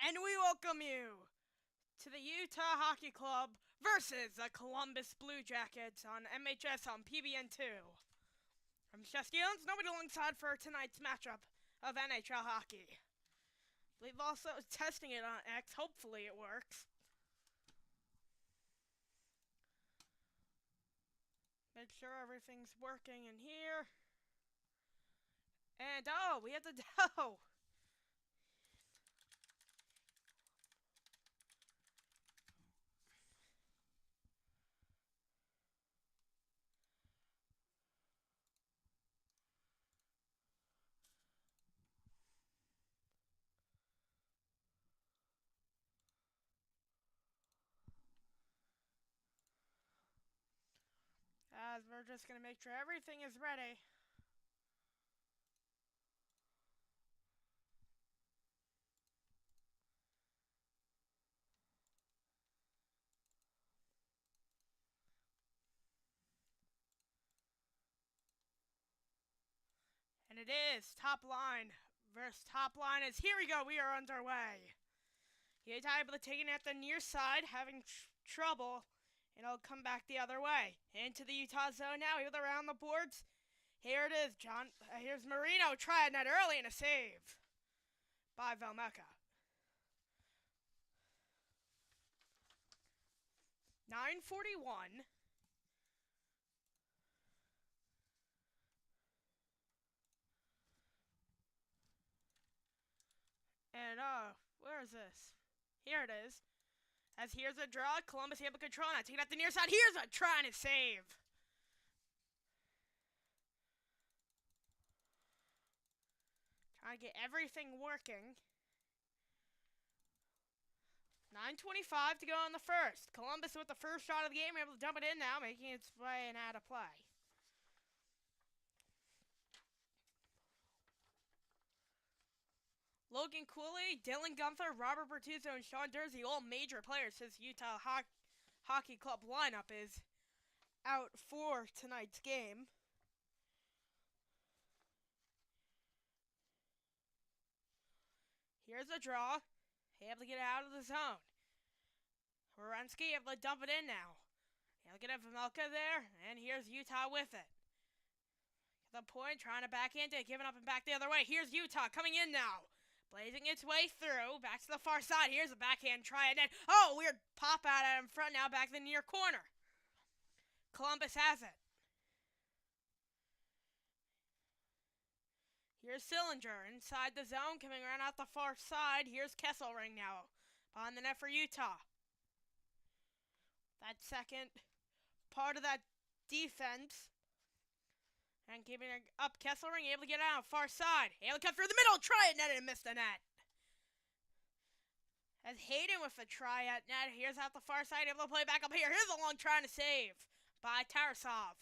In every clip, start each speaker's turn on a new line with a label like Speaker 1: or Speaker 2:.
Speaker 1: and we welcome you to the Utah Hockey Club versus the Columbus Blue Jackets on MHS on PBN2. I'm ShestyOWNZ, nobody alongside for tonight's matchup of NHL hockey. We've also testing it on X, hopefully it works. Make sure everything's working in here. And oh, we have the dough. As we're just gonna make sure everything is ready. And it is top line versus top line. As here we go, we are underway. Utah able to take it at the near side, having trouble, and it'll come back the other way. Into the Utah zone now, able to round the boards. Here it is, here's Marino, try it net early and a save by Velmeka. 9:41. And where is this? Here it is. As here's a draw, Columbus able to control now. Taking out the near side. Here's a try and a save. Trying to get everything working. 9:25 to go in the first. Columbus with the first shot of the game, able to dump it in now, making its way and out of play. Logan Cooley, Dylan Gunther, Robert Bertuzzo, and Sean Dursey, all major players. His Utah Hockey Club lineup is out for tonight's game. Here's a draw. Able to get out of the zone. Werenski able to dump it in now. Able to get Velmeka there, and here's Utah with it. At the point, trying to back into it, giving up and back the other way. Here's Utah coming in now. Blazing its way through, back to the far side. Here's a backhand try, and then, oh, weird pop out at in front now, back to the near corner. Columbus has it. Here's Sillinger inside the zone, coming around out the far side. Here's Kesselring now, behind the net for Utah. That second part of that defense. And keeping it up, Kesselring able to get out far side. Able to cut through the middle, try it net and miss the net. As Hayden with the try at net, here's out the far side, able to play back up here. Here's a long try to save by Tarasov.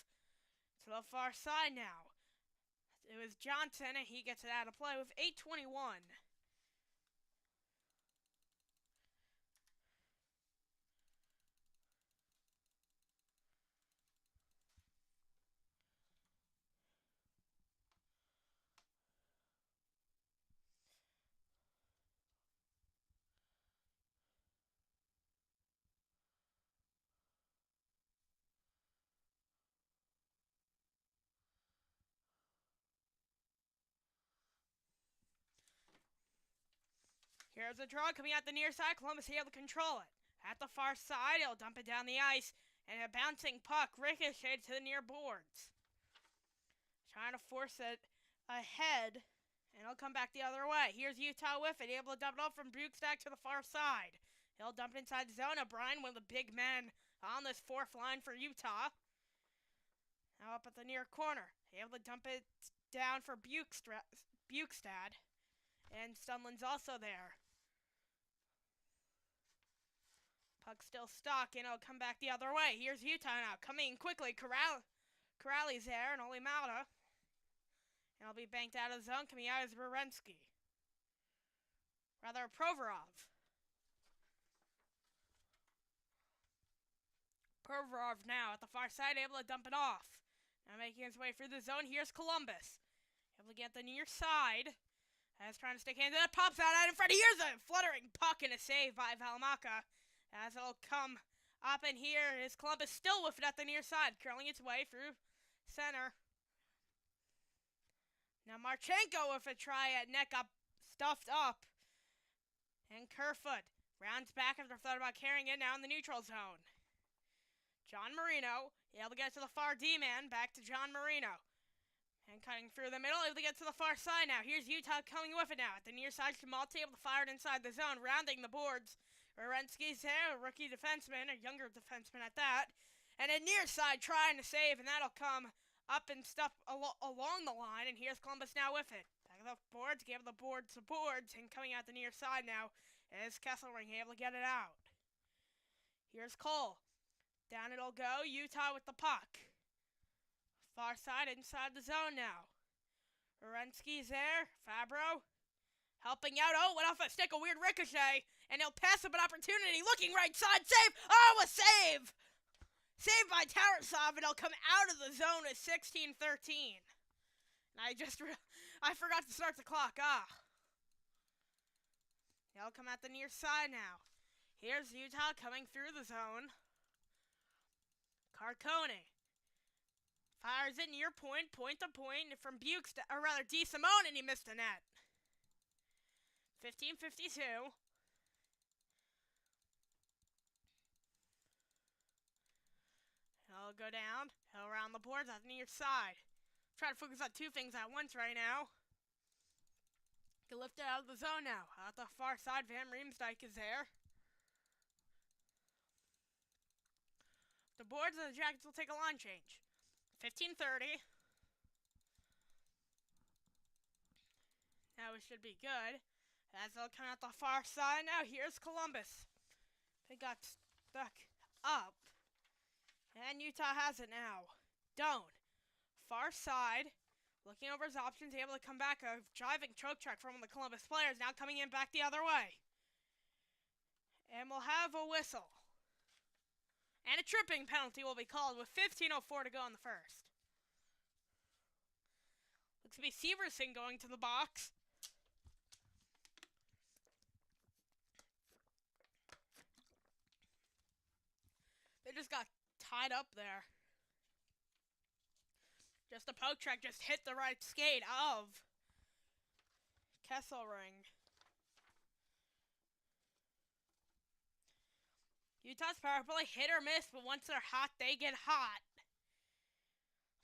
Speaker 1: To the far side now. It was Johnson, and he gets it out of play with 8:21. Here's a draw coming out the near side. Columbus able to control it. At the far side, he'll dump it down the ice. And a bouncing puck ricocheted to the near boards. Trying to force it ahead. And he'll come back the other way. Here's Utah with it. Able to dump it off from Bukestad to the far side. He'll dump it inside the zone. O'Brien, one of the big men on this fourth line for Utah. Now up at the near corner. Able to dump it down for Bukestad. And Stunlin's also there. Puck still stuck, and it'll come back the other way. Here's Utah now, coming quickly. Corrali's there, and Oli Malta. And it'll be banked out of the zone. Coming out is Werenski. Rather, Provorov. Provorov now at the far side, able to dump it off. Now making his way through the zone. Here's Columbus. Able to get the near side. As trying to stick into it, pops out in front. Here's a fluttering puck and a save by Valimaka. As it'll come up in here, his Columbus still with it at the near side, curling its way through center. Now Marchenko with a try at neck up, stuffed up. And Kerfoot rounds back after thought about carrying it now in the neutral zone. John Marino, able to get to the far D-man, back to John Marino. And cutting through the middle, able to get to the far side now. Here's Utah coming with it now. At the near side, Schmaltz able to fire it inside the zone, rounding the boards. Werenski's there, a rookie defenseman, a younger defenseman at that. And a near side trying to save, and that'll come up and stuff along the line. And here's Columbus now with it. Back of the boards, gave the boards to boards. And coming out the near side now is Kesselring, able to get it out. Here's Cole. Down it'll go, Utah with the puck. Far side, inside the zone now. Werenski's there, Fabro helping out. Oh, went off a stick, a weird ricochet. And he'll pass up an opportunity, looking right side, save! Oh, a save! Saved by Tarasov, and he'll come out of the zone at 16-13. And I forgot to start the clock, He'll come at the near side now. Here's Utah coming through the zone. Carcone fires it near point to point from D. Simone, and he missed the net. 15:52. He'll go down. He'll round the boards on the near side. Try to focus on two things at once right now. Can lift it out of the zone now. At the far side, Van Riemsdyk is there. The boards and the Jackets will take a line change. 15:30. Now it should be good. As they'll come out the far side now, here's Columbus. They got stuck up. And Utah has it now. Doan. Far side. Looking over his options, able to come back. A driving choke track from one of the Columbus players. Now coming in back the other way. And we'll have a whistle. And a tripping penalty will be called with 15:04 to go in the first. Looks to be Severson going to the box. They just got tied up there. Just a poke track just hit the right skate of Kesselring. Utah's power play hit or miss, but once they're hot, they get hot.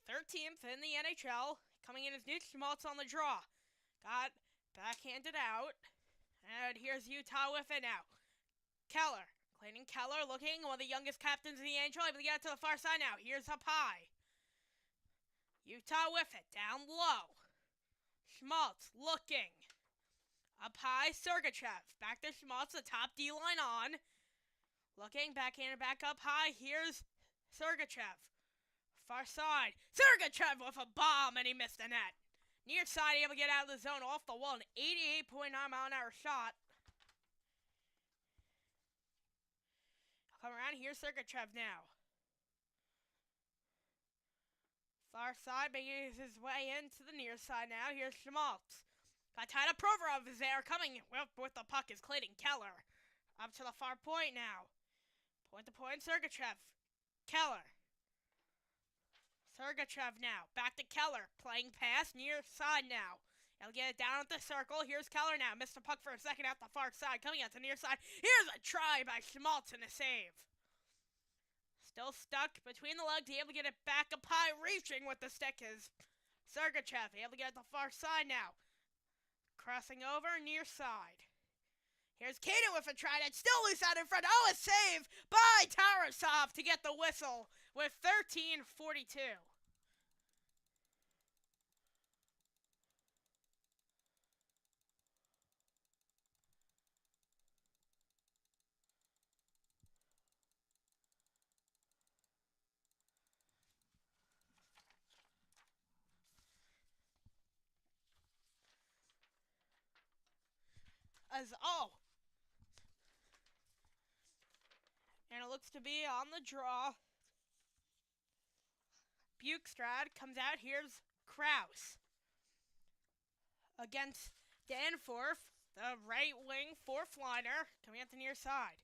Speaker 1: 13th in the NHL. Coming in as Newt Schmaltz on the draw. Got backhanded out. And here's Utah with it now. Keller. Clayton Keller looking, one of the youngest captains in the NHL. Able to get it to the far side now. Here's up high. Utah with it. Down low. Schmaltz looking. Up high, Sergachev. Back to Schmaltz, the top D-line on. Looking, backhanded back up high. Here's Sergachev. Far side. Sergachev with a bomb, and he missed the net. Near side, able to get out of the zone off the wall. An 88.9-mile-an-hour shot. Come around. Here's Sergachev now. Far side, making his way into the near side now. Here's Schmaltz. Got tied up. Provorov is there. Coming with the puck is Clayton Keller. Up to the far point now. Point to point, Sergachev. Keller. Sergachev now. Back to Keller. Playing pass near side now. He'll get it down at the circle. Here's Keller now. Missed the puck for a second out the far side. Coming out to near side. Here's a try by Schmaltz and a save. Still stuck between the legs. Able to get it back up high. Reaching with the stick is Sergachev. Able to get it the far side now. Crossing over near side. Here's Kaden with a try that's still loose out in front. Oh, a save by Tarasov to get the whistle with 13:42. And it looks to be on the draw. Bukestad comes out. Here's Kraus against Danforth, the right wing fourth liner, coming at the near side.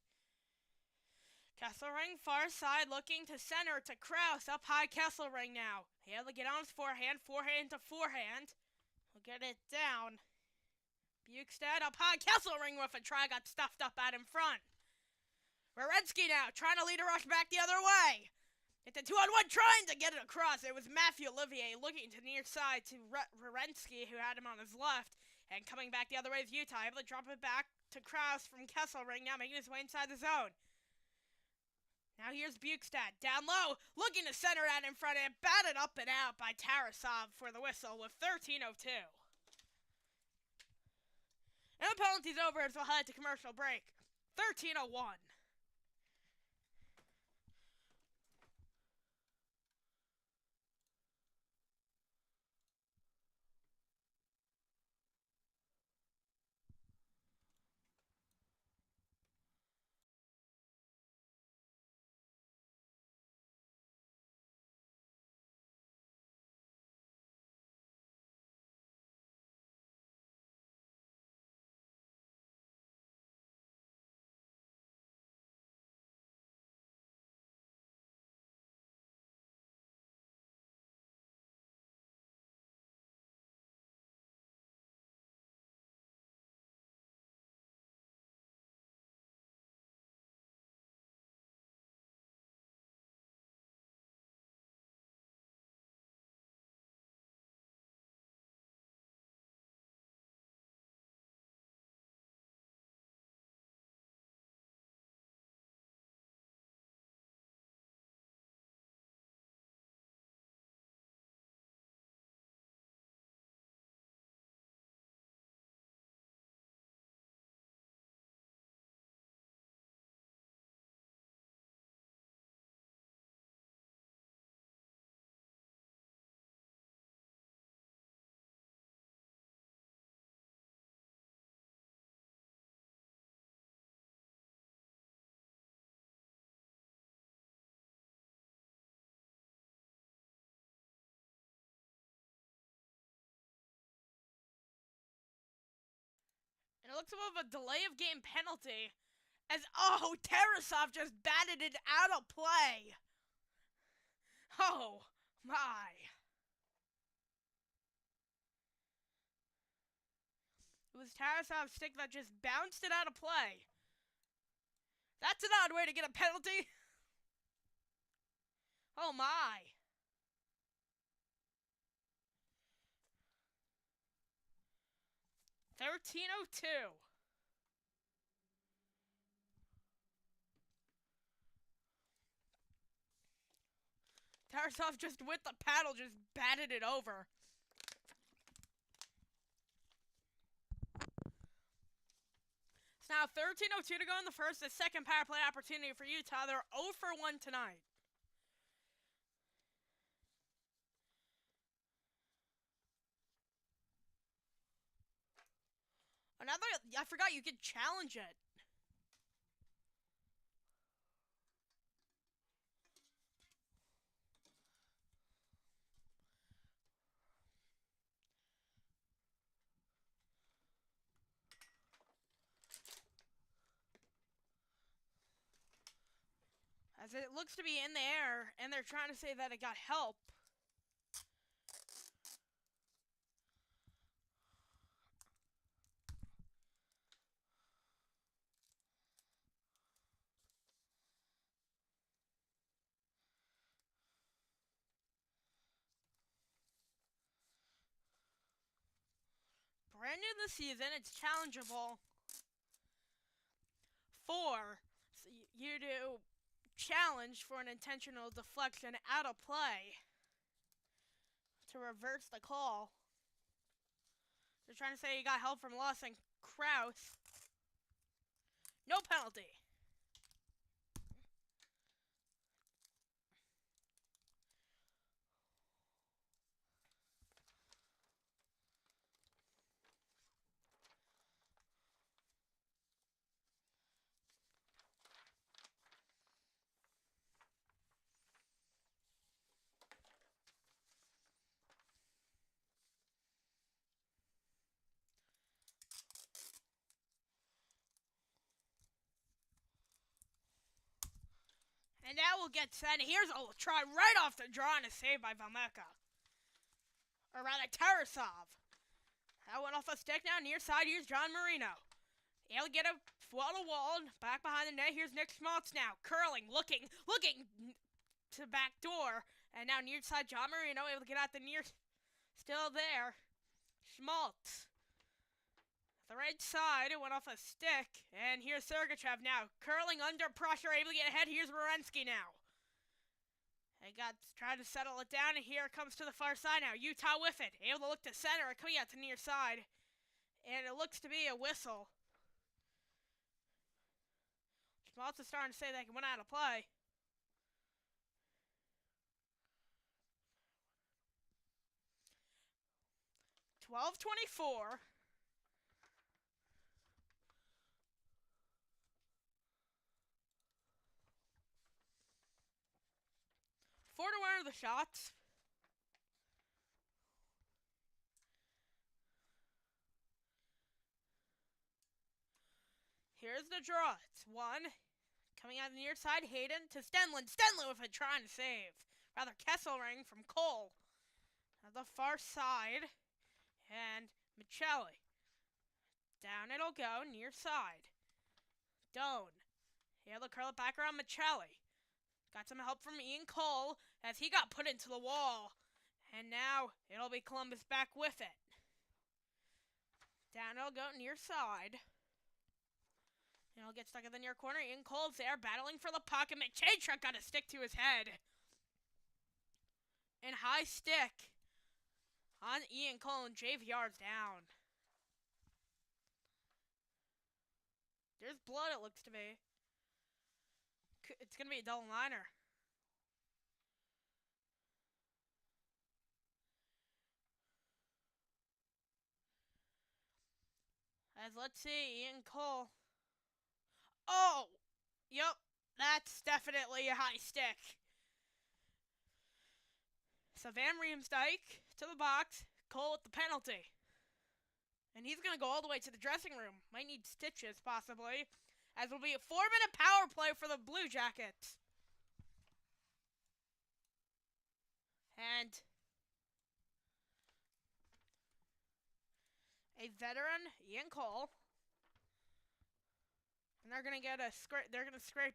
Speaker 1: Kesselring far side looking to center to Kraus. Up high Kesselring now. He'll get on his forehand to forehand. He'll get it down. Bukestad up high. Kesselring with a try, got stuffed up out in front. Wierenski now trying to lead a rush back the other way. It's a 2-on-1 trying to get it across. It was Matthew Olivier looking to the near side to Wierenski, who had him on his left. And coming back the other way is Utah. Able to drop it back to Kraus from Kesselring, now making his way inside the zone. Now here's Bukestad, down low, looking to center that in front and batted up and out by Tarasov for the whistle with 13:02. And the penalty's over as we'll head to commercial break. 13:01. And it looks above a delay of game penalty as, Tarasov just batted it out of play. Oh, my. It was Tarasov's stick that just bounced it out of play. That's an odd way to get a penalty. Oh, my. $13:02. Tarasov just with the paddle just batted it over. It's now 13:02 to go in the first. The second power play opportunity for Utah. They're 0 for 1 tonight. I forgot you could challenge it. As it looks to be in the air, and they're trying to say that it got help. Brand new this season, it's challengeable for you to challenge for an intentional deflection out of play to reverse the call. They're trying to say he got help from Lawson Kraus. No penalty. And now we'll get set. Here's a try right off the draw and a save by Valmeka. Or rather, Tarasov. That went off a stick now. Near side, here's John Marino. Able to get a wall. Back behind the net, here's Nick Schmaltz now. Curling, looking to back door. And now near side, John Marino able to get out the near. Still there. Schmaltz. The right side, it went off a stick. And here's Sergachev now. Curling under pressure, able to get ahead. Here's Wierenski now. They trying to settle it down, and here it comes to the far side now. Utah with it. Able to look to center, coming out to near side. And it looks to be a whistle. Schmaltz is starting to say they can win out of play. $12:24. 4-1 are the shots. Here's the draw. It's 1. Coming out the near side, Hayden to Stenlund. Stenlund with a trying to save. Rather, Kesselring from Cole. At the far side. And Michelli. Down it'll go, near side. Doan. Here they'll curl it back around Michelli. Got some help from Ian Cole as he got put into the wall. And now it'll be Columbus back with it. Down it'll go, near side. And he'll get stuck in the near corner. Ian Cole's there, battling for the puck, and McChatruck got a stick to his head. And high stick on Ian Cole, and JVR's down. There's blood, it looks to be. It's going to be a double liner. As let's see, Ian Cole. Oh! Yep, that's definitely a high stick. So Van Riemsdyk to the box. Cole with the penalty. And he's going to go all the way to the dressing room. Might need stitches, possibly. As will be a 4-minute power play for the Blue Jackets. And a veteran, Ian Cole. And they're going to get scrape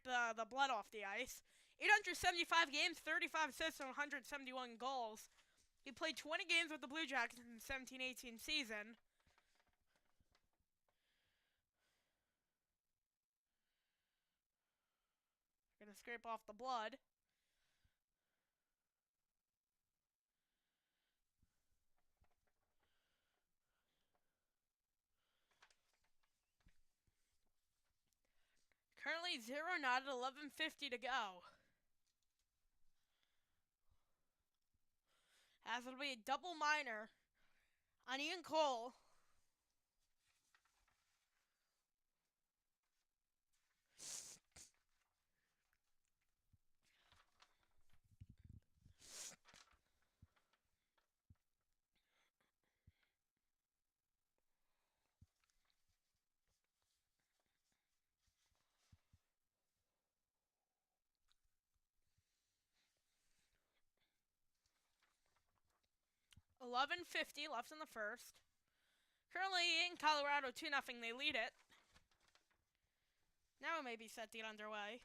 Speaker 1: the blood off the ice. 875 games, 35 assists, and 171 goals. He played 20 games with the Blue Jackets in the 17-18 season. Going to scrape off the blood. Currently 0-0 at 11:50 to go. As it'll be a double minor on Ian Cole. $11:50 left in the first. Currently in Colorado 2-0, they lead it. Now it may be set to get underway.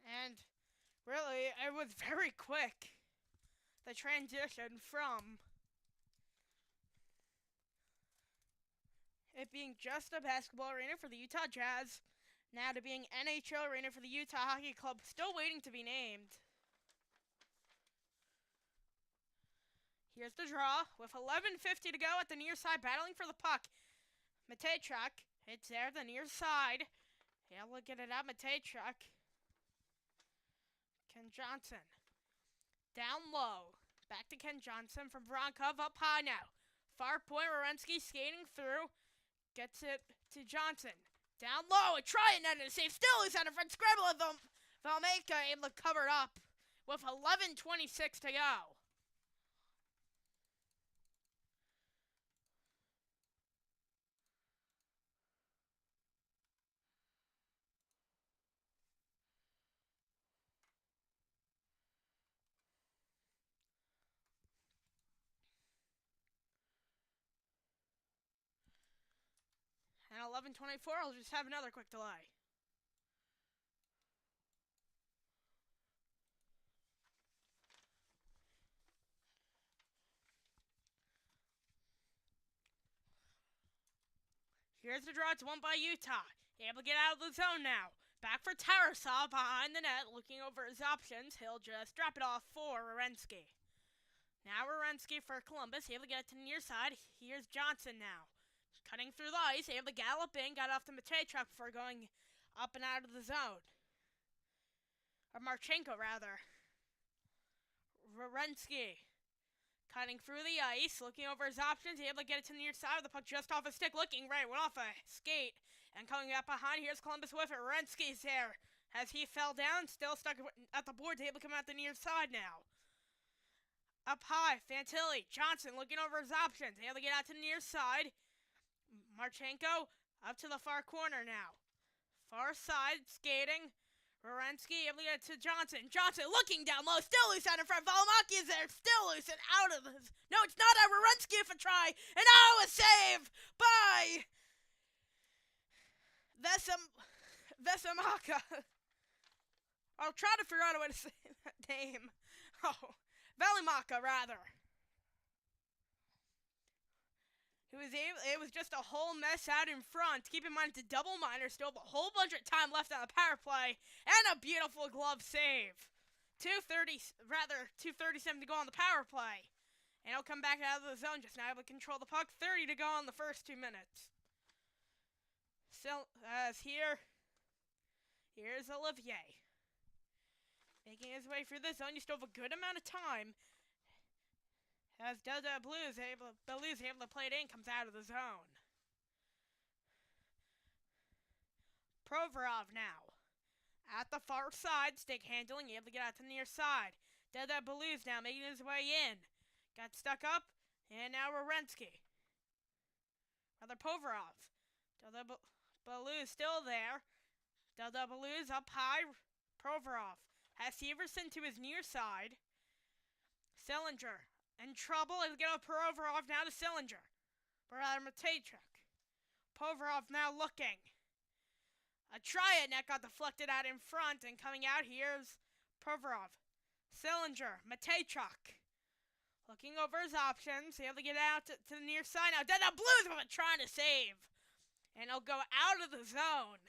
Speaker 1: And really, it was very quick. The transition from it being just a basketball arena for the Utah Jazz now to being NHL arena for the Utah Hockey Club, still waiting to be named. Here's the draw with 11:50 to go at the near side, battling for the puck. Matejchuk, it's there, the near side. Yeah, look at it out, Matejchuk. Ken Johnson. Down low. Back to Ken Johnson from Voronkov up high now. Far point, Werenski skating through. Gets it to Johnson. Down low, a try and then a save. Still is out of front. Scramble of Valmaker able to cover it up with 11:26 to go. And 11:24, I'll just have another quick delay. Here's the draw. It's won by Utah. Able to get out of the zone now. Back for Tarasov behind the net, looking over his options. He'll just drop it off for Werenski. Now Werenski for Columbus, able to get it to the near side. Here's Johnson now. Cutting through the ice, able to gallop in, got off the Matejchuk before going up and out of the zone. Or Marchenko, rather. Werenski. Cutting through the ice, looking over his options, able to get it to the near side of the puck just off his stick, looking right, went off a skate, and coming back behind, here's Columbus with it. Werenski's there as he fell down, still stuck at the boards, able to come out the near side now. Up high, Fantilli, Johnson looking over his options, able to get out to the near side. Marchenko up to the far corner now. Far side, skating. Werenski able to get it to Johnson. Johnson looking down low, still loose out in front. Valimaki is there, still loose and out of his. No, it's not a Werenski if a try. And now a save by Vesemaka. I'll try to figure out a way to say that name. Oh, Valimaka, rather. It was just a whole mess out in front. Keep in mind, it's a double minor, still a whole bunch of time left on the power play, and a beautiful glove save. 2:37 to go on the power play. And he'll come back out of the zone, just now able to control the puck. 30 to go on the first 2 minutes. So, here's Olivier. Making his way through the zone, you still have a good amount of time. As Delta Blues able to play it in, comes out of the zone. Provorov now. At the far side, stick handling, able to get out to the near side. Delta Blues now making his way in. Got stuck up, and now Werenski. Rather Provorov. Delta Blues still there. Delta Blues up high. Provorov has Severson to his near side. Sillinger. In trouble, he'll get up Provorov now to Sillinger. Rather Matejchuk. Provorov now looking. A try at net got deflected out in front, and coming out here's Provorov. Sillinger, Matejchuk. Looking over his options, he'll get out to the near side now. Then the Blues were trying to save. And he'll go out of the zone.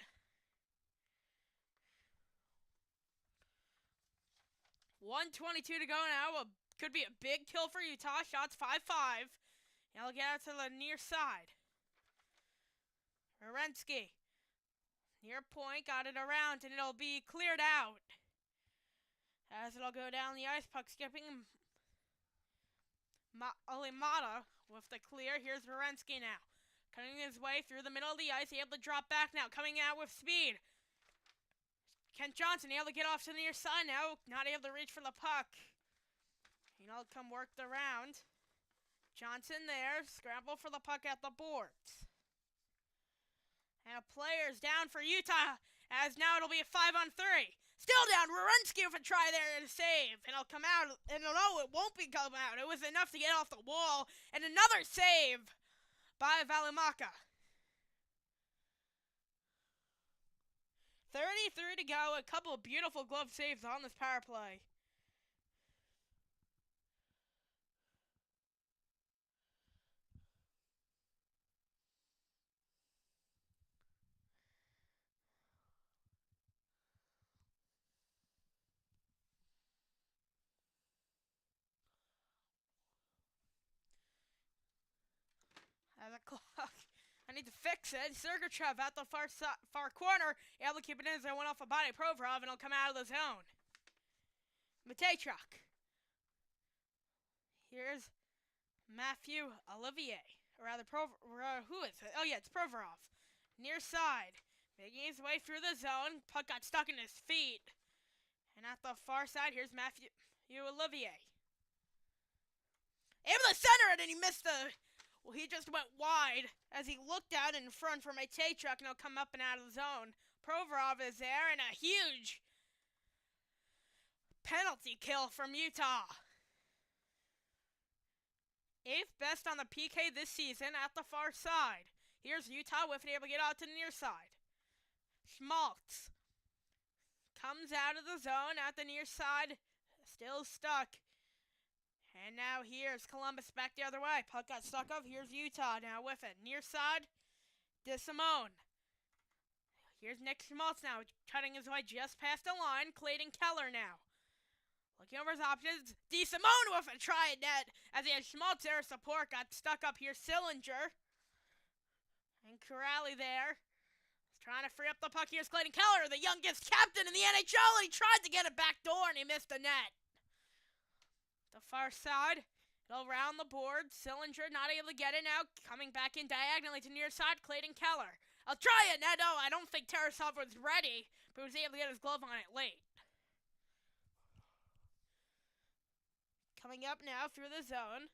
Speaker 1: .122 to go now. Could be a big kill for Utah. Shots 5-5. And he'll get out to the near side. Werenski. Near point. Got it around. And it'll be cleared out. As it'll go down the ice. Puck skipping. Olimata with the clear. Here's Werenski now. Cutting his way through the middle of the ice. Able to drop back now. Coming out with speed. Kent Johnson able to get off to the near side now. Not able to reach for the puck. He'll come work the round. Johnson there. Scramble for the puck at the boards. And a player's down for Utah. As now it'll be a 5-on-3. Still down. Werenski with a try there to save. And it'll come out. And no, it won't be come out. It was enough to get off the wall. And another save by Valimaka. 33 to go. A couple of beautiful glove saves on this power play. The clock. I need to fix it. Sergachev at the far corner. Able to keep it in as I went off a body. Provorov, and he'll come out of the zone. Matejchuk. Here's Matthew Olivier. Or rather, who is it? Oh, yeah, it's Provorov. Near side. Making his way through the zone. Puck got stuck in his feet. And at the far side, here's Matthew Olivier. Able to center it, and he missed the... Well, he just went wide as he looked out in front for Matejchuk, and he'll come up and out of the zone. Provorov is there, and a huge penalty kill from Utah. 8th best on the PK this season at the far side. Here's Utah with it, able to get out to the near side. Schmaltz comes out of the zone at the near side, still stuck. And now here's Columbus back the other way. Puck got stuck up. Here's Utah now with it. Near side, DeSimone. Here's Nick Schmaltz now, cutting his way just past the line. Clayton Keller now. Looking over his options. DeSimone with a try at net. As he has Schmaltz there, support got stuck up here. Sillinger. And Corrali there. He's trying to free up the puck. Here's Clayton Keller, the youngest captain in the NHL. And he tried to get it back door, and he missed the net. The far side, it'll round the board. Sillinger not able to get it now. Coming back in diagonally to near side, Clayton Keller. I'll try it. No, I don't think Tarasov was ready, but was able to get his glove on it late. Coming up now through the zone.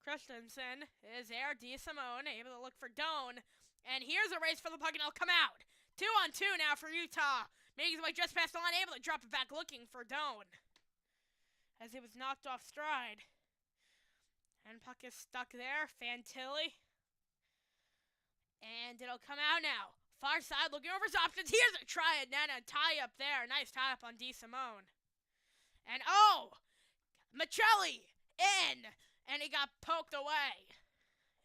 Speaker 1: Christensen is there. DeSimone able to look for Doan. And here's a race for the puck, and it'll come out. 2-on-2 now for Utah. Making his way just past the line, able to drop it back looking for Doan. As he was knocked off stride. And puck is stuck there. Fantilli. And it'll come out now. Far side looking over his options. Here's a try at net and tie up there. Nice tie up on DeSimone. And Michelli in. And he got poked away.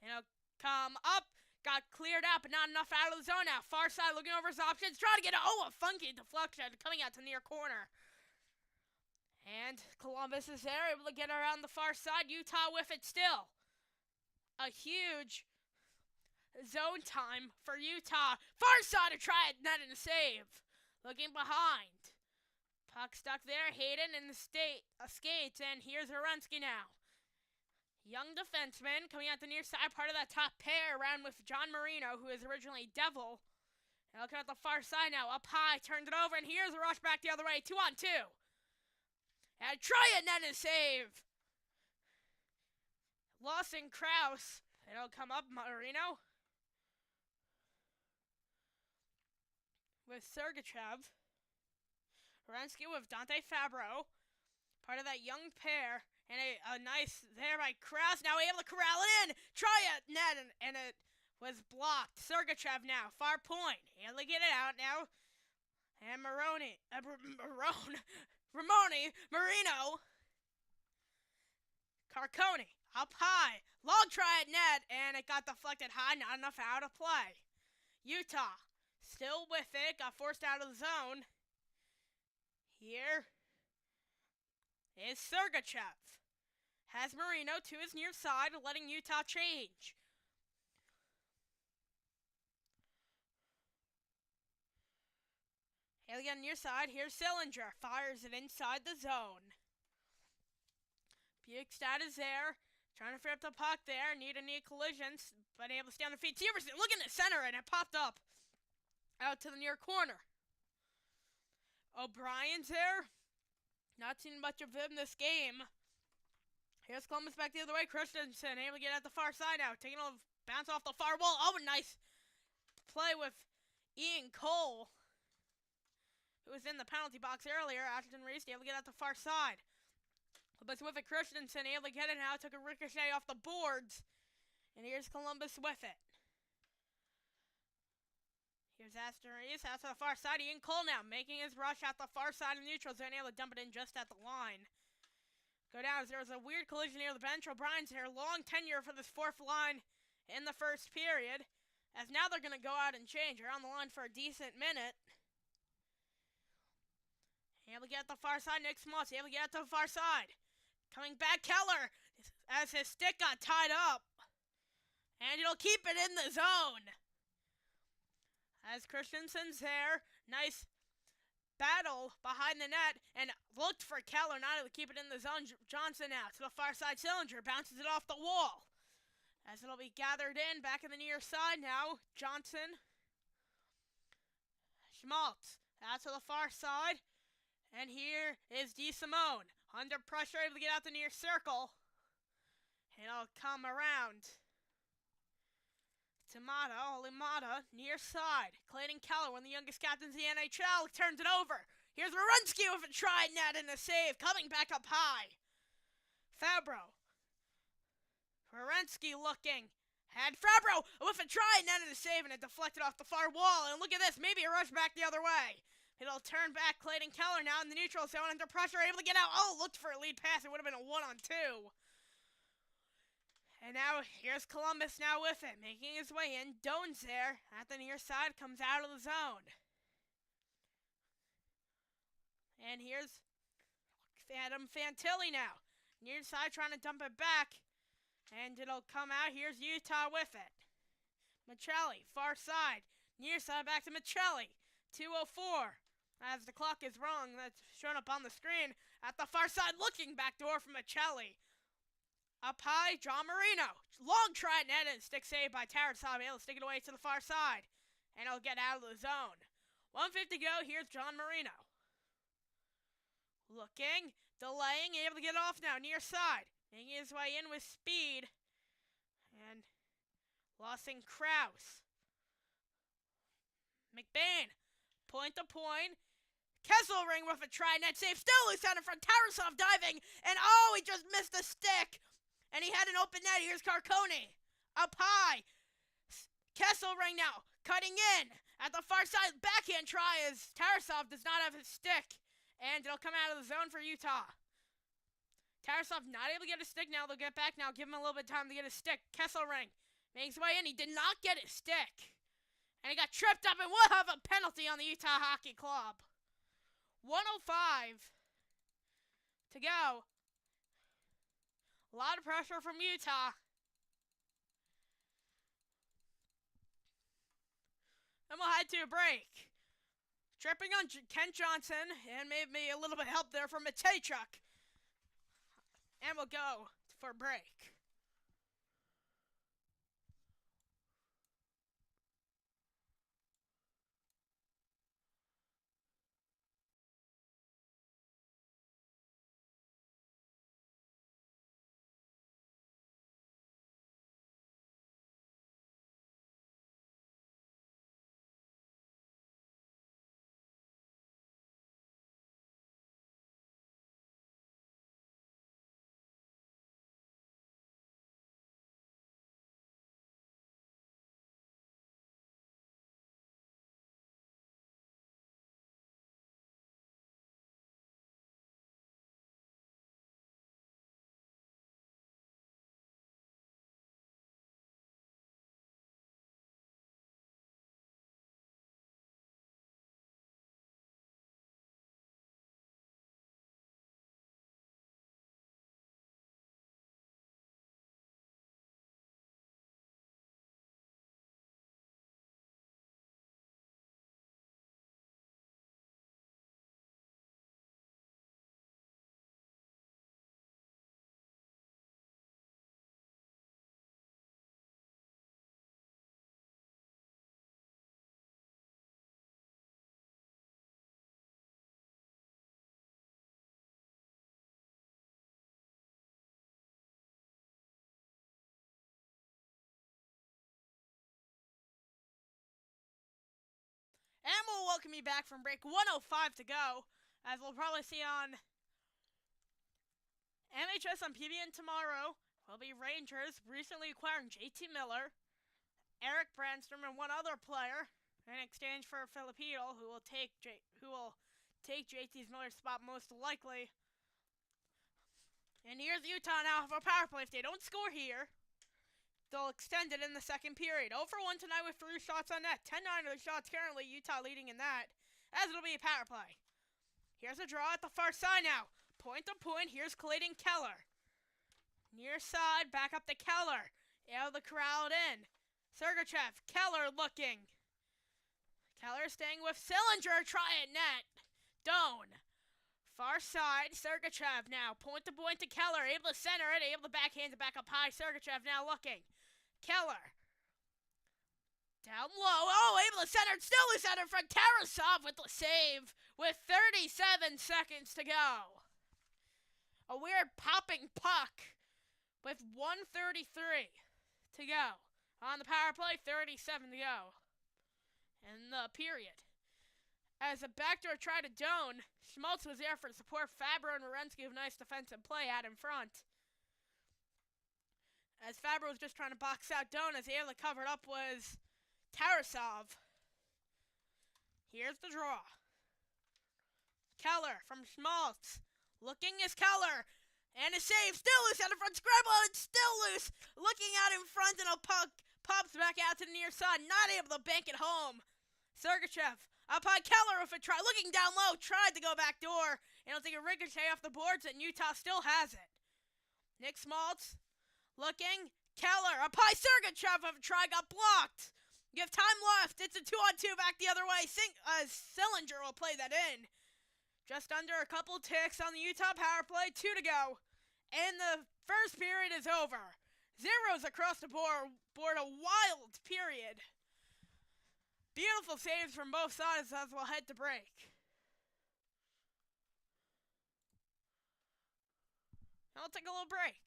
Speaker 1: And it'll come up. Got cleared out, but not enough out of the zone now. Far side looking over his options. Trying to get a funky deflection coming out to near corner. And Columbus is there, able to get around the far side. Utah with it still. A huge zone time for Utah. Far side to try it, net and a save. Looking behind. Puck stuck there. Hayden in the skates, and here's Orensky now. Young defenseman coming out the near side, part of that top pair, around with John Marino, who is originally Devil. And looking at the far side now, up high, turns it over, and here's a rush back the other way. 2-on-2. And try it, net and save. Lawson Krause. It'll come up, Marino. With Sergachev. Orensky with Dante Fabro. Part of that young pair. And a nice there by Krause. Now able to corral it in. Try it, net, and it was blocked. Sergachev now, far point. Able to get it out now. And Ramone, Marino, Carcone, up high, long try at net, and it got deflected high, not enough out of play. Utah, still with it, got forced out of the zone. Here is Sergachev. Has Marino to his near side, letting Utah change. Again, near side, here's Sillinger. Fires it inside the zone. Bukestad is there. Trying to free up the puck there. Need collisions, but able to stay on the feet. Severson looking to center it, and it popped up out to the near corner. O'Brien's there. Not seen much of him this game. Here's Columbus back the other way. Christensen able to get at the far side now. Taking a bounce off the far wall. Oh, nice play with Ian Cole, who was in the penalty box earlier. Ashton Reese able to get at the far side. But with it, Christensen able to get it now. Took a ricochet off the boards. And here's Columbus with it. Here's Ashton Reese out to the far side. Ian Cole now making his rush at the far side of the neutral zone. Able to dump it in just at the line. Go down as there was a weird collision near the bench. O'Brien's here. Long tenure for this fourth line in the first period. As now they're going to go out and change. They're on the line for a decent minute. Able to get at the far side. Nick Schmaltz able to get at the far side. Coming back, Keller, as his stick got tied up. And he'll keep it in the zone. As Christensen's there. Nice battle behind the net and looked for Keller, not able to keep it in the zone. Johnson now to the far side. Sillinger bounces it off the wall. As it'll be gathered in, back in the near side now. Johnson. Schmaltz out to the far side. And here is DeSimone. Under pressure, able to get out the near circle. And it'll come around to Olimata, near side. Clayton Keller, one of the youngest captains in the NHL, turns it over. Here's Werenski with a try net and a save, coming back up high. Fabro. Werenski looking. Had Fabro with a try net and a save, and it deflected off the far wall. And look at this, maybe a rush back the other way. It'll turn back. Clayton Keller now in the neutral zone under pressure, able to get out. Oh, looked for a lead pass. It would have been a 1-on-2. And now here's Columbus now with it, making his way in. Doan's there at the near side, comes out of the zone. And here's Adam Fantilli now. Near side trying to dump it back. And it'll come out. Here's Utah with it. Michelli, far side. Near side back to Michelli. 2:04. As the clock is wrong, that's shown up on the screen. At the far side, looking backdoor from Michelli. Up high, John Marino. Long try at net and stick save by Tarasov. Able to stick it away to the far side. And it'll get out of the zone. 1:50 to go. Here's John Marino. Looking, delaying, able to get off now. Near side. Making his way in with speed. And losing Krause. McBain. Point to point. Kesselring with a try net save. Still loose out in front. Tarasov diving. And oh, he just missed the stick. And he had an open net. Here's Carcone. Up high. Kesselring now. Cutting in. At the far side. Backhand try as Tarasov does not have his stick. And it'll come out of the zone for Utah. Tarasov not able to get his stick now. They'll get back now. Give him a little bit of time to get his stick. Kesselring makes his way in. He did not get his stick. And he got tripped up and will have a penalty on the Utah Hockey Club. 1:05 to go. A lot of pressure from Utah. And we'll head to a break. Tripping on Kent Johnson, and maybe a little bit of help there from Matejchuk. And we'll go for a break. And we'll welcome you back from break. 1:05 to go. As we'll probably see on MHS on PBN tomorrow will be Rangers recently acquiring JT Miller, Eric Brandstrom, and one other player in exchange for Filipino, who will take JT's Miller's spot most likely. And here's Utah now for a power play. If they don't score here, they'll extend it in the second period. 0-for-1 tonight with 3 shots on net. 10-9 of the shots currently. Utah leading in that, as it'll be a power play. Here's a draw at the far side now. Point to point. Here's Clayton Keller. Near side, back up to Keller. Able to corral it in. Sergachev. Keller looking. Keller staying with Sillinger. Try it net. Doan. Far side, Sergachev now. Point to Keller. Able to center it. Able to backhand it back up high. Sergachev now looking. Keller. Down low. Oh, able to center. Still the center from Tarasov with the save. With 37 seconds to go. A weird popping puck. With 1:33 to go. On the power play, 37 to go. In the period. As a backdoor try to Doan, Schmaltz was there for support. Fabro and Werenski with nice defensive play out in front. As Fabro was just trying to box out Doan, as able to cover it up was Tarasov. Here's the draw. Keller from Schmaltz. Looking is Keller. And a save. Still loose out in front. Scramble and it's still loose. Looking out in front and a puck pops back out to the near side. Not able to bank it home. Sergachev up high. Keller with a try. Looking down low. Tried to go back door. And it'll take a ricochet off the boards and Utah still has it. Nick Schmaltz looking. Keller up high. Sergachev with a try. Got blocked. You have time left. It's a 2-on-2 back the other way. Sillinger will play that in. Just under a couple ticks on the Utah power play. 2 to go. And the first period is over. Zeros across the board. A wild period. Beautiful saves from both sides as we'll head to break. I'll take a little break.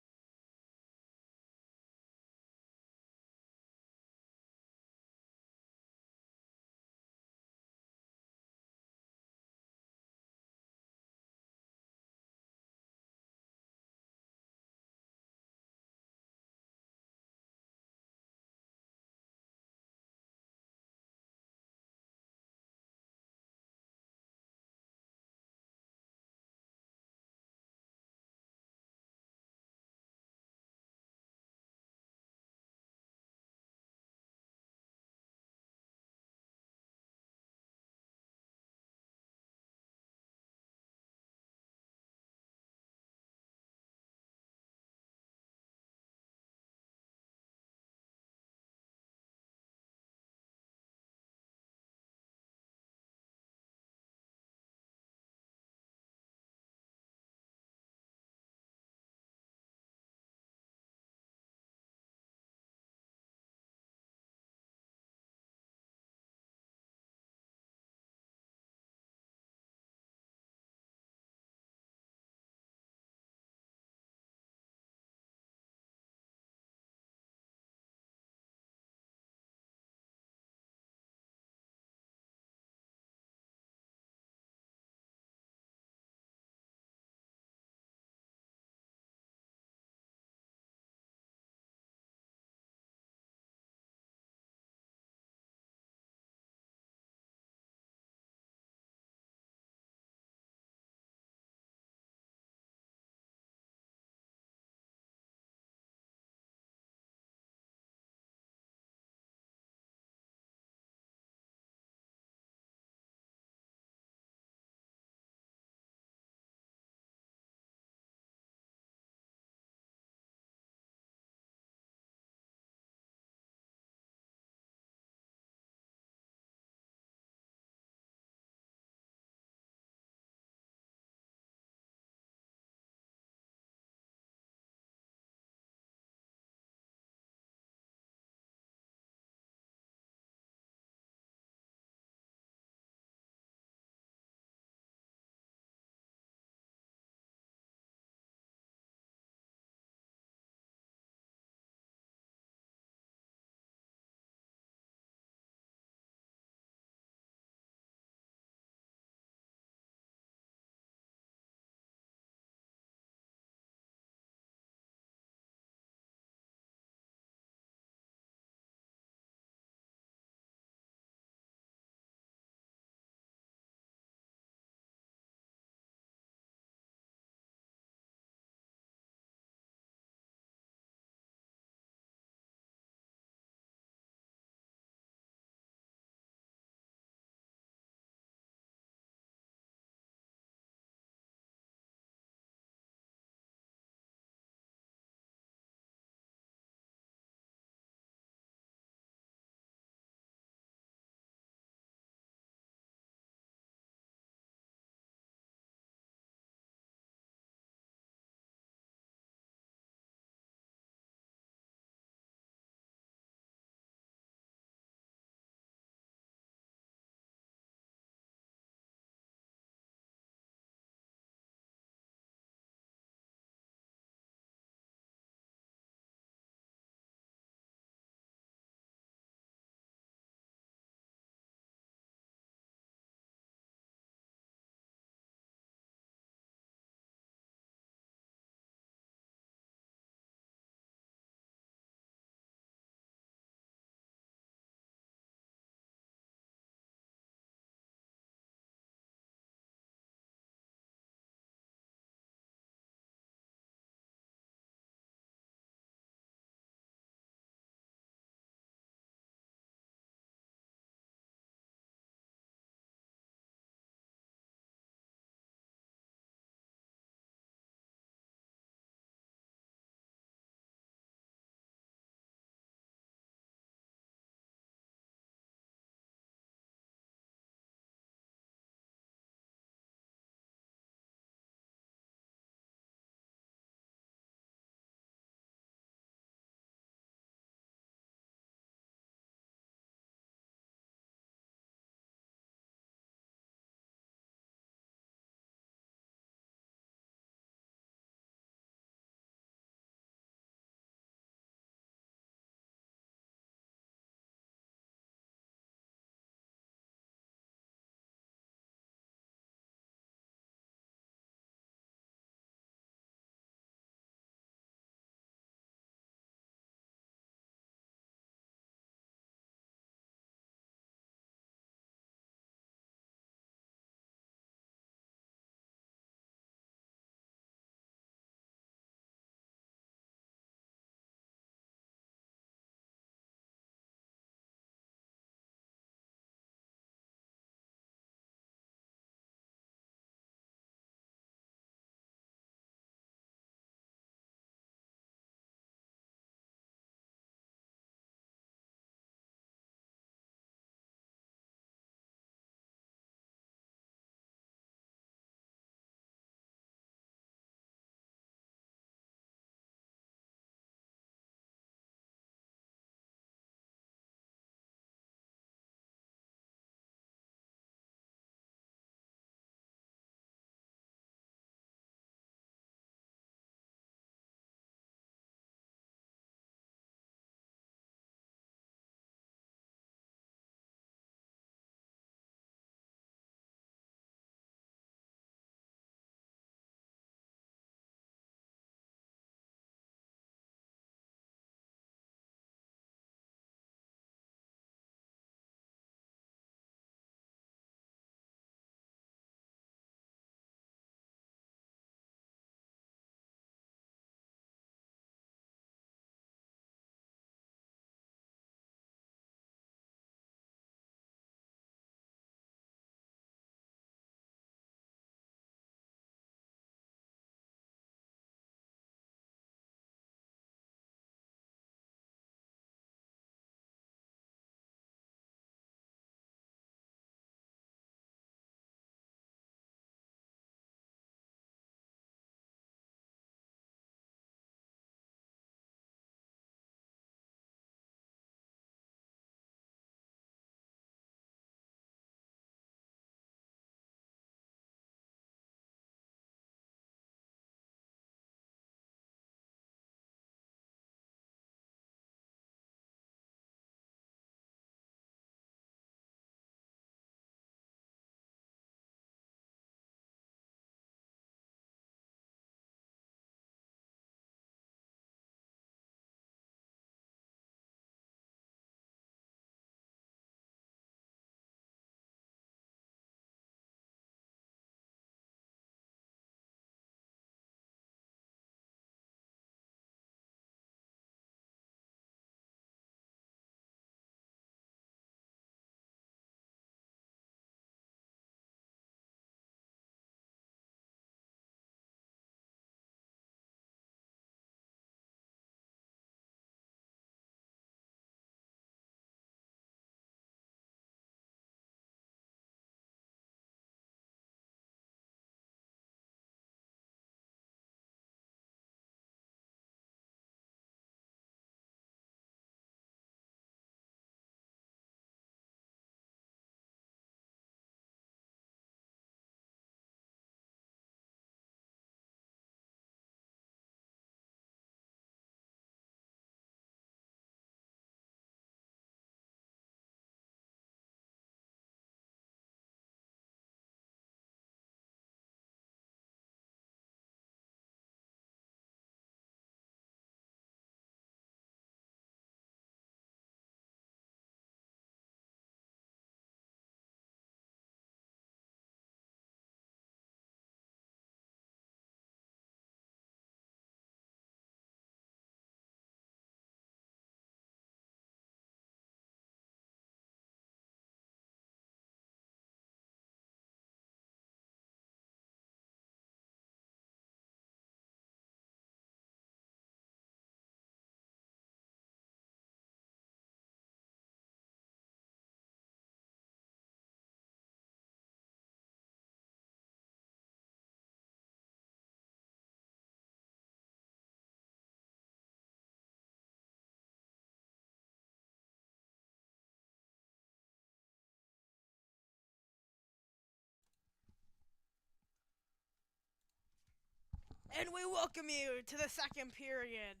Speaker 1: And we welcome you to the second period.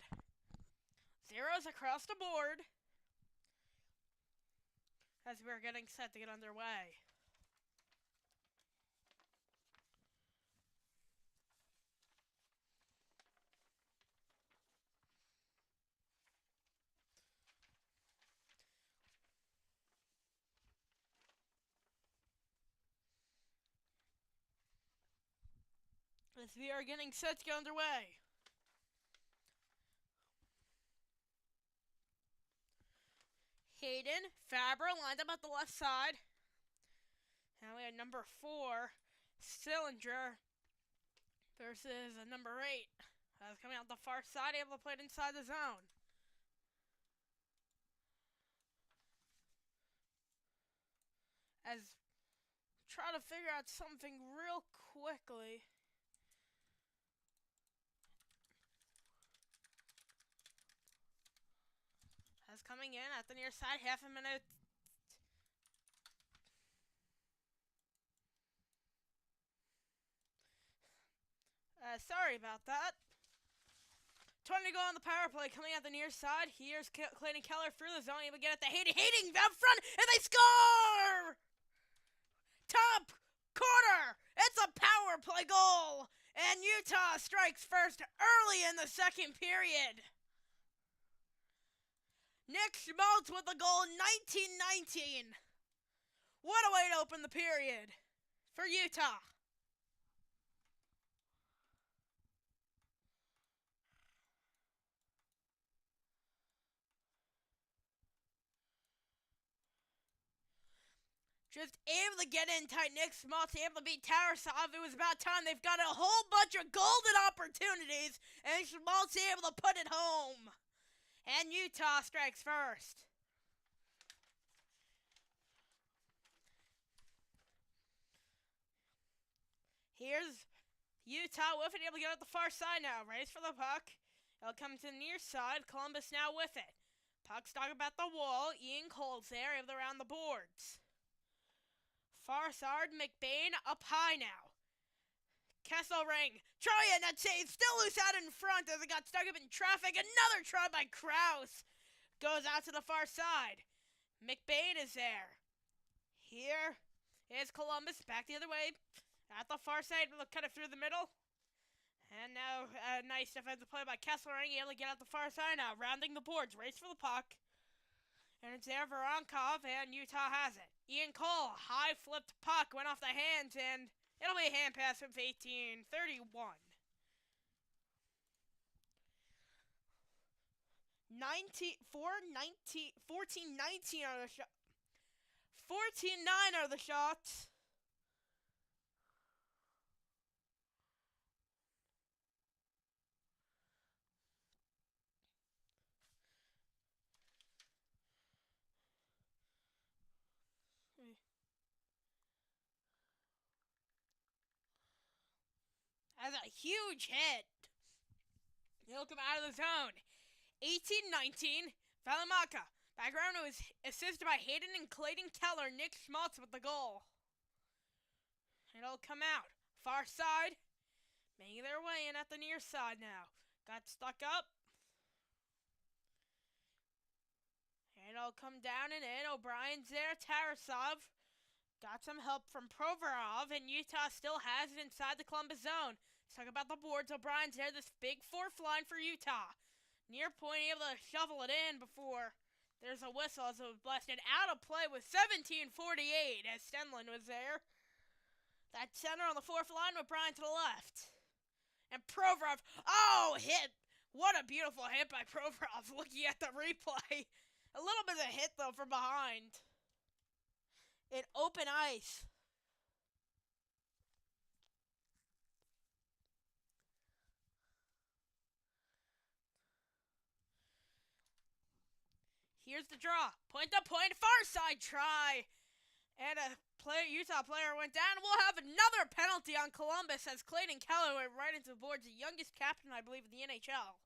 Speaker 1: Zeros across the board as we're getting set to get underway. As we are getting set to get underway. Hayden, Fabra lined up at the left side. Now we have number 4, Cylinder, versus number 8. Coming out the far side, able to play it inside the zone. As try to figure out something real quickly. As coming in at the near side, half a minute. Sorry about that. 20 to go on the power play. Coming out the near side. Here's Clayton Keller through the zone. Able to get at the Hayden. Hayden out front, and they score! Top corner. It's a power play goal. And Utah strikes first early in the second period. Nick Schmaltz with the goal, 19-19. What a way to open the period for Utah. Just able to get in tight. Nick Schmaltz able to beat Tarasov. It was about time. They've got a whole bunch of golden opportunities, and Schmaltz able to put it home. And Utah strikes first. Here's Utah with it, able to get out the far side now. Race for the puck. It'll come to the near side. Columbus now with it. Puck stuck about the wall. Ian Cole's there, able to round the boards. Far side, McBain up high now. Kesselring, trying that save, still loose out in front as it got stuck up in traffic. Another try by Krause. Goes out to the far side. McBain is there. Here is Columbus, back the other way. At the far side, we'll cut it through the middle. And now a nice defensive play by Kesselring, able to get out the far side now. Rounding the boards, race for the puck. And it's there for Voronkov, and Utah has it. Ian Cole, high flipped puck, went off the hands, and it'll be a hand pass with 18-31. 14-19 are the shot. 14-9 are the shots. That's a huge hit. He'll come out of the zone. 18-19, Valimaka. Background was assisted by Hayden and Clayton Keller. Nick Schmaltz with the goal. It'll come out. Far side. Making their way in at the near side now. Got stuck up. And it'll come down and in. O'Brien's there. Tarasov. Got some help from Provorov, and Utah still has it inside the Columbus zone. Let's talk about the boards. O'Brien's there. This big fourth line for Utah. Near point, able to shovel it in before there's a whistle as it was blasted out of play with 17:48 as Stenlund was there. That center on the fourth line with Brian to the left. And Provorov, oh, hit. What a beautiful hit by Provorov looking at the replay. A little bit of a hit, though, from behind. In open ice. Here's the draw. Point to point, far side try. And a Utah player went down. We'll have another penalty on Columbus as Clayton Keller went right into the boards. The youngest captain, I believe, in the NHL.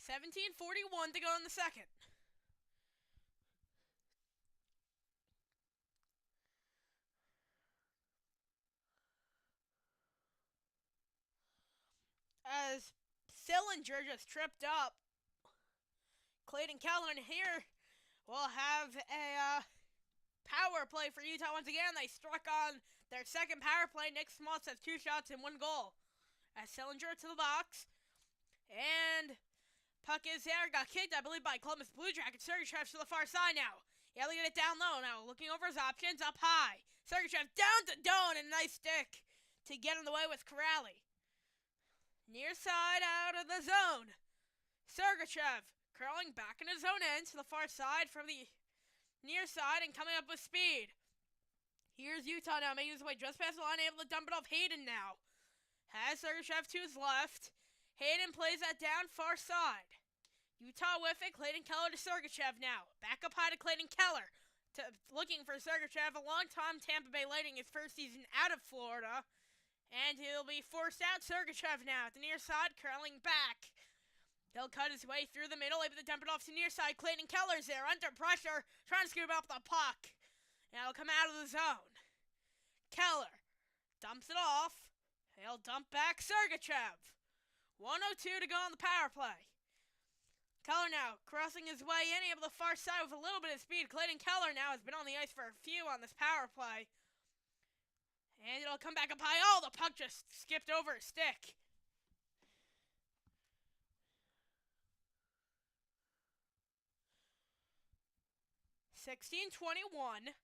Speaker 1: $17:41 to go in the second. Sillinger just tripped up Clayton Keller, and here we'll have a power play for Utah once again. They struck on their second power play. Nick Schmaltz has 2 shots and 1 goal. As Sillinger to the box, and puck is there. Got kicked, I believe, by Columbus Blue Jackets. Sergachev to the far side now. Yeah, look at it down low now. Looking over his options, up high. Sergachev down to Doan, and a nice stick to get in the way with Corrali. Near side out of the zone. Sergachev curling back in his own end to the far side from the near side and coming up with speed. Here's Utah now, making his way just past the line, able to dump it off Hayden now. Has Sergachev to his left. Hayden plays that down far side. Utah with it. Clayton Keller to Sergachev now. Back up high to Clayton Keller. Looking for Sergachev, a long-time Tampa Bay Lightning, his first season out of Florida. And he'll be forced out. Sergachev now at the near side, curling back. He'll cut his way through the middle, able to dump it off to near side. Clayton Keller's there, under pressure, trying to scoop up the puck. Now he'll come out of the zone. Keller dumps it off. He'll dump back Sergachev. 1:02 to go on the power play. Keller now crossing his way in, able to far side with a little bit of speed. Clayton Keller now has been on the ice for a few on this power play. And it'll come back up high. Oh, the puck just skipped over his stick. (16:21).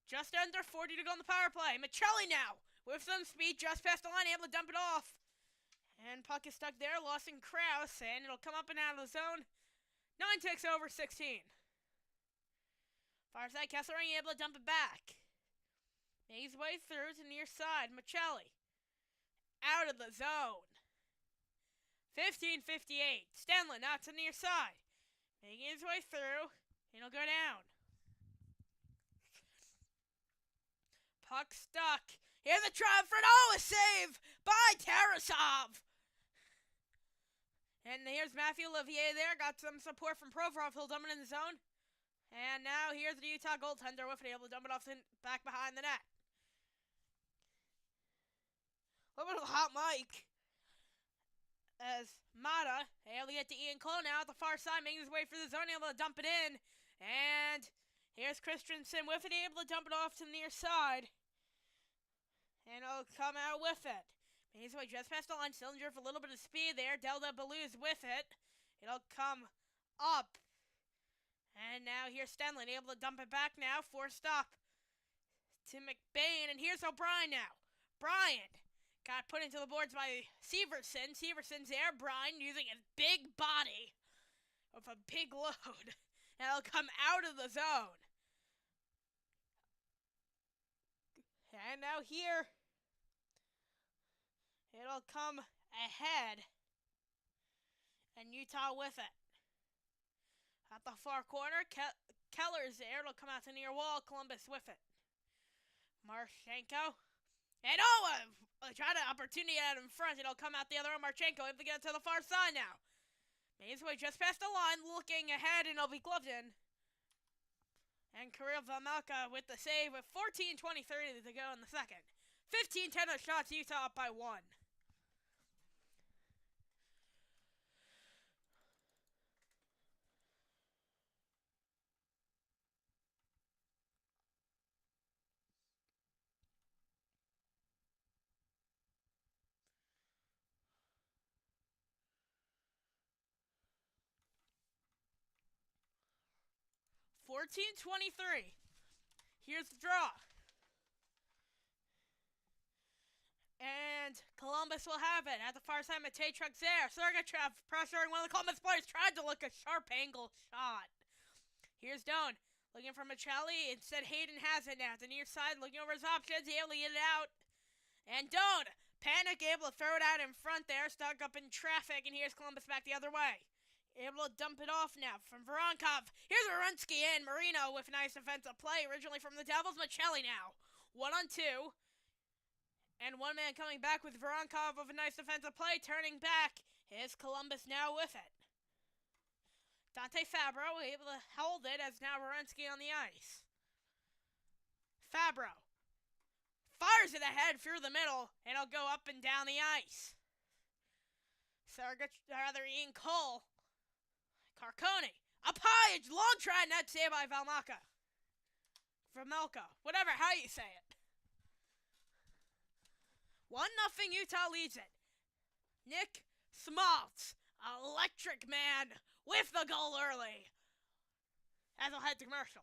Speaker 1: Just under 40 to go on the power play. Michelli now with some speed just past the line, able to dump it off. And puck is stuck there, lost in Krause, and it'll come up and out of the zone. 9 ticks over 16. Far side, Kessler able to dump it back. Makes his way through to near side. Michelli out of the zone. 15:58. Stenlin out to near side. Making his way through, and he'll go down. Puck stuck. Here's a try for an a save by Tarasov. And here's Matthew Olivier there. Got some support from Provorov. He'll dump it in the zone. And now here's the Utah goaltender with it, able to dump it off back behind the net. A little bit of a hot mic. As Mata able to get to Ian Cole now at the far side, making his way for the zone, able to dump it in. And here's Christensen with it, able to dump it off to the near side. And he'll come out with it. Making his way just past the line. Sillinger with a little bit of speed there. Delta Baloo's with it. It'll come up. And now here's Stenlin, able to dump it back now. Forced up to McBain. And here's O'Brien now. Bryant got put into the boards by Severson. Severson's there. Bryan using his big body with a big load. And it'll come out of the zone. And now here, it'll come ahead. And Utah with it. At the far corner, Keller's there. It'll come out to near wall. Columbus with it. Marchenko. And try to opportunity out in front. It'll come out the other way. Marchenko able to get to the far side now. Made his way just past the line, looking ahead, and it'll be gloved in. And Kirill Vamelka with the save with 14:23 to go in the second. 15-10 of shots, Utah up by 1. (14:23). Here's the draw. And Columbus will have it. At the far side, Matejchuk's there. Sergachev pressuring one of the Columbus players. Tried to look a sharp angle shot. Here's Doan. Looking for Michelli. Instead, Hayden has it now. At the near side, looking over his options. Able to get it out. And Doan. Panic, able to throw it out in front there. Stuck up in traffic. And here's Columbus back the other way. Able to dump it off now from Voronkov. Here's Werenski and Marino with nice defensive play. Originally from the Devils. Michelli now. 1-on-2. And one man coming back with Voronkov with a nice defensive play. Turning back is Columbus now with it. Dante Fabro able to hold it as now Werenski on the ice. Fabro fires it ahead through the middle. And it'll go up and down the ice. Ian Cole. Carcone. Up high, it's long try, net saved by Valmaca. Vamelka. Whatever, how you say it. 1-0 Utah leads it. Nick Smaltz, electric man, with the goal early. As we'll head to commercial.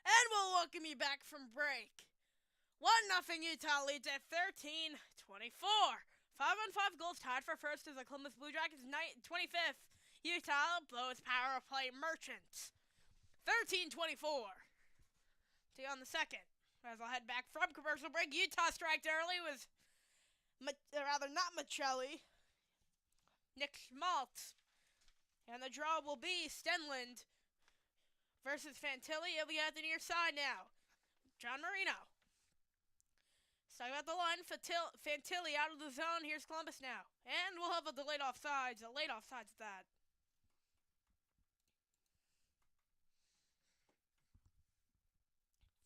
Speaker 1: And we'll welcome you back from break. 1-0 Utah leads at 13-24. 5-on-5 goals tied for first as the Columbus Blue Jackets 25th. Utah blows power play Merchants. 13-24. See you on the second. As I'll head back from commercial break, Utah striked early with, not Michelli, Nick Schmaltz. And the draw will be Stenlund versus Fantilli. It'll be at the near side now. John Marino. Stuck about the line. Fantilli out of the zone. Here's Columbus now. And we'll have a delayed offsides. A late offsides at that.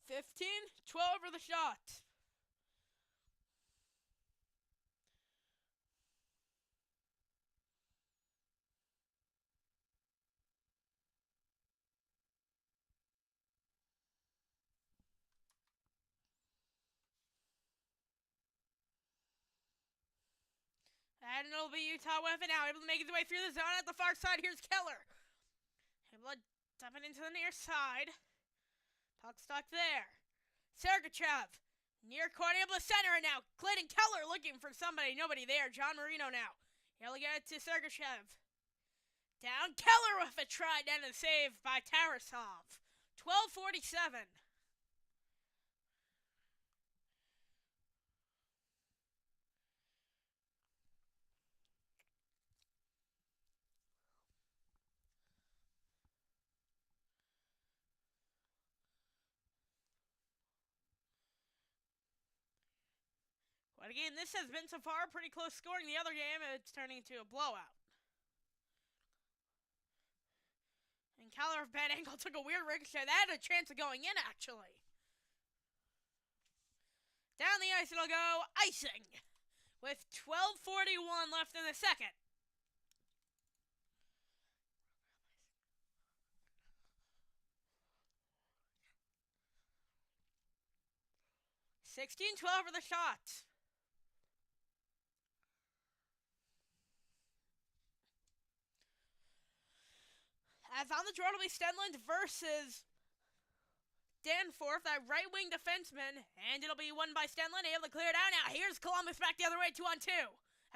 Speaker 1: $15-12 for the shot. And it'll be Utah with it now. Able to make his way through the zone at the far side. Here's Keller. Able to dump it into the near side. Puck stuck there. Sergachev. Near corner, able to center it now. Clayton Keller looking for somebody. Nobody there. John Marino now. Able to get it to Sergachev. Down. Keller with a try. And a save by Tarasov. 12:47. But again, this has been so far pretty close scoring. The other game, it's turning into a blowout. And Keller of bad angle took a weird ricochet. That had a chance of going in, actually. Down the ice it'll go. Icing. With 12:41 left in the second. $16-12 for the shot. As on the draw will be Stenlund versus Danforth, that right wing defenseman. And it'll be won by Stenlund, able to clear it out now. Here's Columbus back the other way, 2-on-2.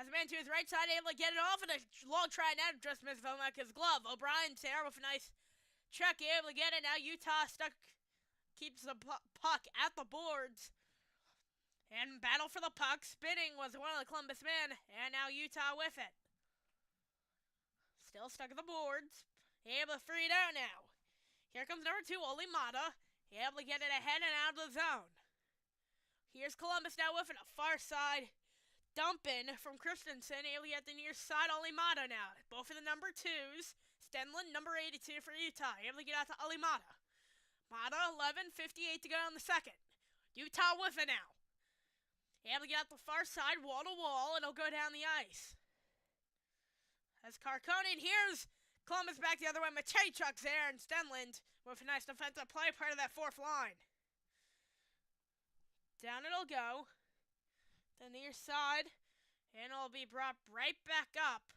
Speaker 1: Has a man to his right side, able to get it off, and a long try now, just missed Velmaca's glove. O'Brien there with a nice check, able to get it. Now Utah keeps the puck at the boards. And battle for the puck. Spinning was one of the Columbus men, and now Utah with it. Still stuck at the boards. Able to free it out now. Here comes number 2, Olimata. Able to get it ahead and out of the zone. Here's Columbus now with it, a far side dumping from Christensen. Able to get the near side, Olimata now. Both of the number 2s. Stenlund, number 82 for Utah. Able to get out to Olimata. Mata, 11:58 to go in the second. Utah with it now. Able to get out the far side, wall to wall, and it'll go down the ice. As Carcone, and here's Columbus back the other way. Matejchuk's there, and Stenlund with a nice defensive play, part of that fourth line. Down it'll go. The near side, and it'll be brought right back up.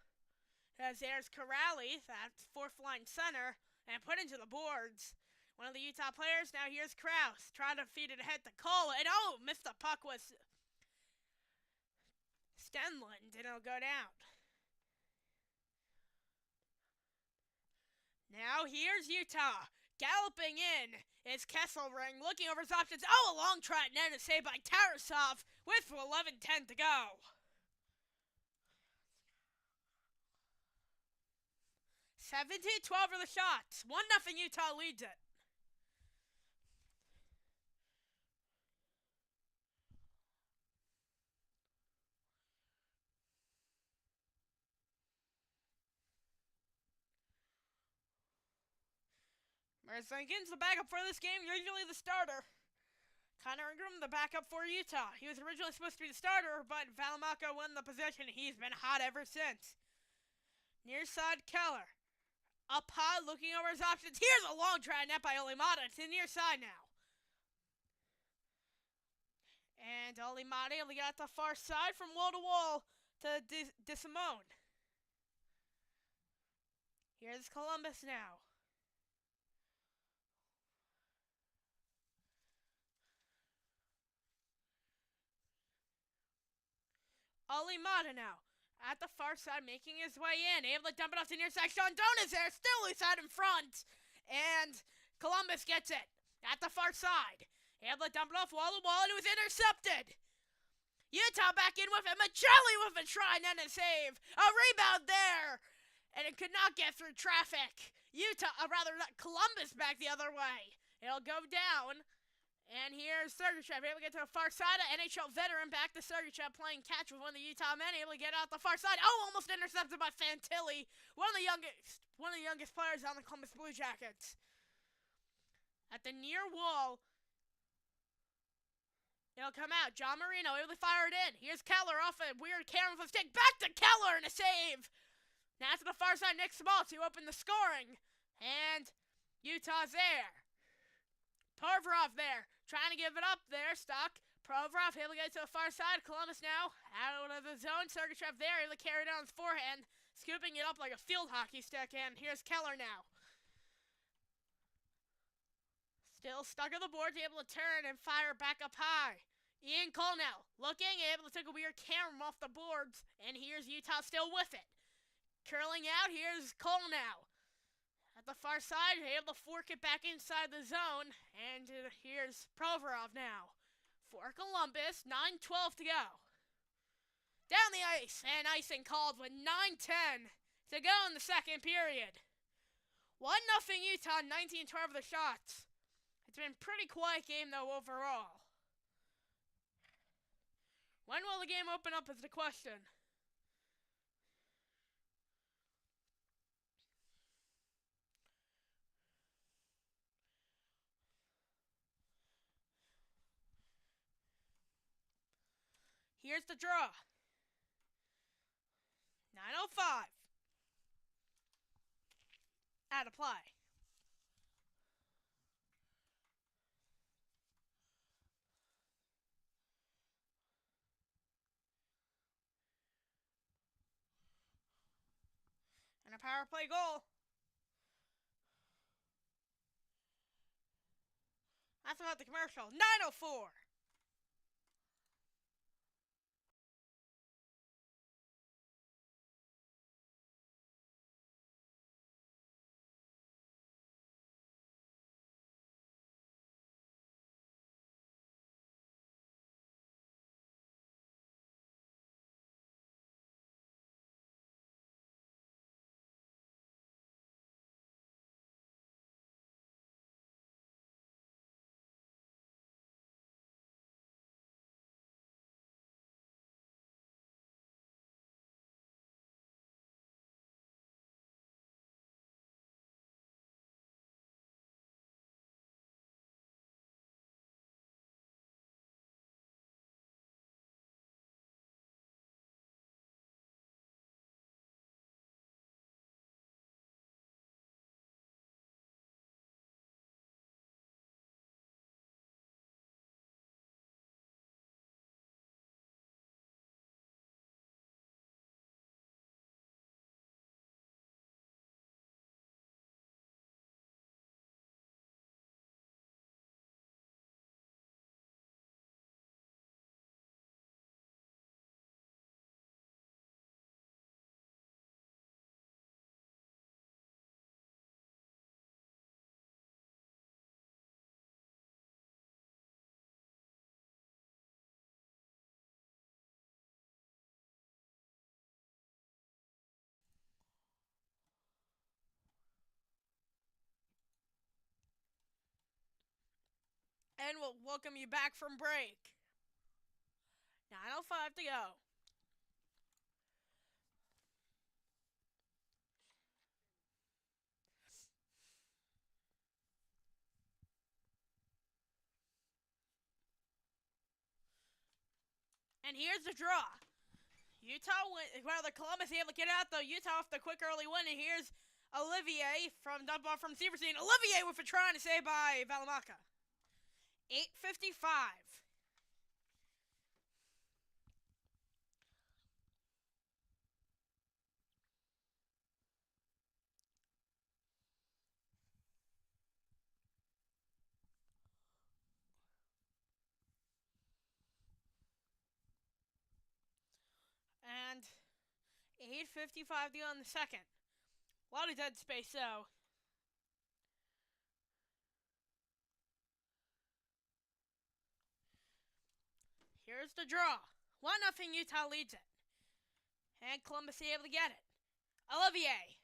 Speaker 1: As there's Corrali, that's fourth line center, and put into the boards. One of the Utah players, now here's Krause, trying to feed it ahead to Cole, and missed the puck with Stenlund, and it'll go down. Now here's Utah. Galloping in is Kesselring, looking over his options. A long try and then a save by Tarasov with 11:10 to go. 17-12 for the shots. 1-0 Utah leads it. Merzinkin's the backup for this game, usually the starter. Connor Ingram, the backup for Utah. He was originally supposed to be the starter, but Valimako won the position. He's been hot ever since. Near side, Keller. Up high, looking over his options. Here's a long try net by Olimata to the near side now. And Olimata able to get out the far side from wall to wall to DeSimone. Here's Columbus now. Olimata now. At the far side, making his way in. Able to dump it off the near side. Sean Doan is there. Still loose out in front. And Columbus gets it. At the far side. Able to dump it off wall to wall. And it was intercepted. Utah back in with it. Machelli with a try and then a save. A rebound there. And it could not get through traffic. Columbus back the other way. It'll go down. And here's Sergachev, able to get to the far side. An NHL veteran back to Sergachev, playing catch with one of the Utah men, able to get out the far side. Almost intercepted by Fantilli, one of the youngest players on the Columbus Blue Jackets. At the near wall, it'll come out. John Marino able to fire it in. Here's Keller off a weird camera with a stick. Back to Keller and a save. Now to the far side, Nick Small to open the scoring. And Utah's there. Provorov there, trying to give it up there, stuck. Provorov able to get to the far side. Columbus now out of the zone. Sergachev there, able to carry it on his forehand, scooping it up like a field hockey stick. And here's Keller now. Still stuck on the boards, able to turn and fire back up high. Ian Cole now, looking, able to take a weird camera off the boards. And here's Utah still with it. Curling out, here's Cole now. At the far side, able to fork it back inside the zone. And here's Provorov now. For Columbus, 9:12 to go. Down the ice, and icing called with 9:10 to go in the second period. 1-0 Utah, 19-12 the shots. It's been a pretty quiet game, though, overall. When will the game open up is the question. Here's the draw. 9:05. Out of play. And a power play goal. That's about the commercial. 9:04. and we'll welcome you back from break. 9:05 to go. And here's the draw. Utah went, well, the Columbus able to get out though. Utah off the quick early win, and here's Olivier from dump off from Severson. Olivier with a try to save by Valimaka. 8:55. And 8:55 to go in the second. A lot of dead space though. Here's the draw. 1-0 Utah leads it. And Columbus is able to get it. Olivier.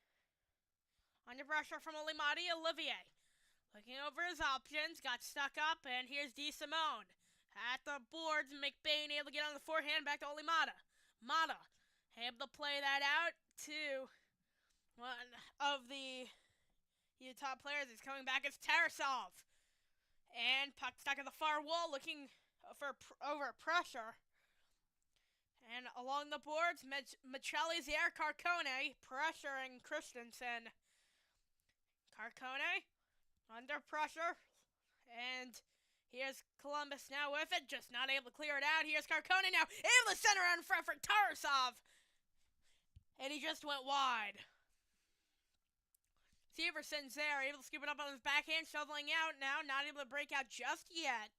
Speaker 1: Under pressure from Olimati. Olivier. Looking over his options. Got stuck up. And here's DeSimone. At the boards. McBain able to get on the forehand. Back to Olimata. Mata. Able to play that out to one of the Utah players. Is coming back. It's Tarasov. And puck stuck at the far wall. Looking for over pressure. And along the boards, Michelli's there, Carcone pressuring Christensen. Carcone under pressure. And here's Columbus now with it, just not able to clear it out. Here's Carcone now, able to center out in front for Tarasov. And he just went wide. Severson's there, able to scoop it up on his backhand, shoveling out now, not able to break out just yet.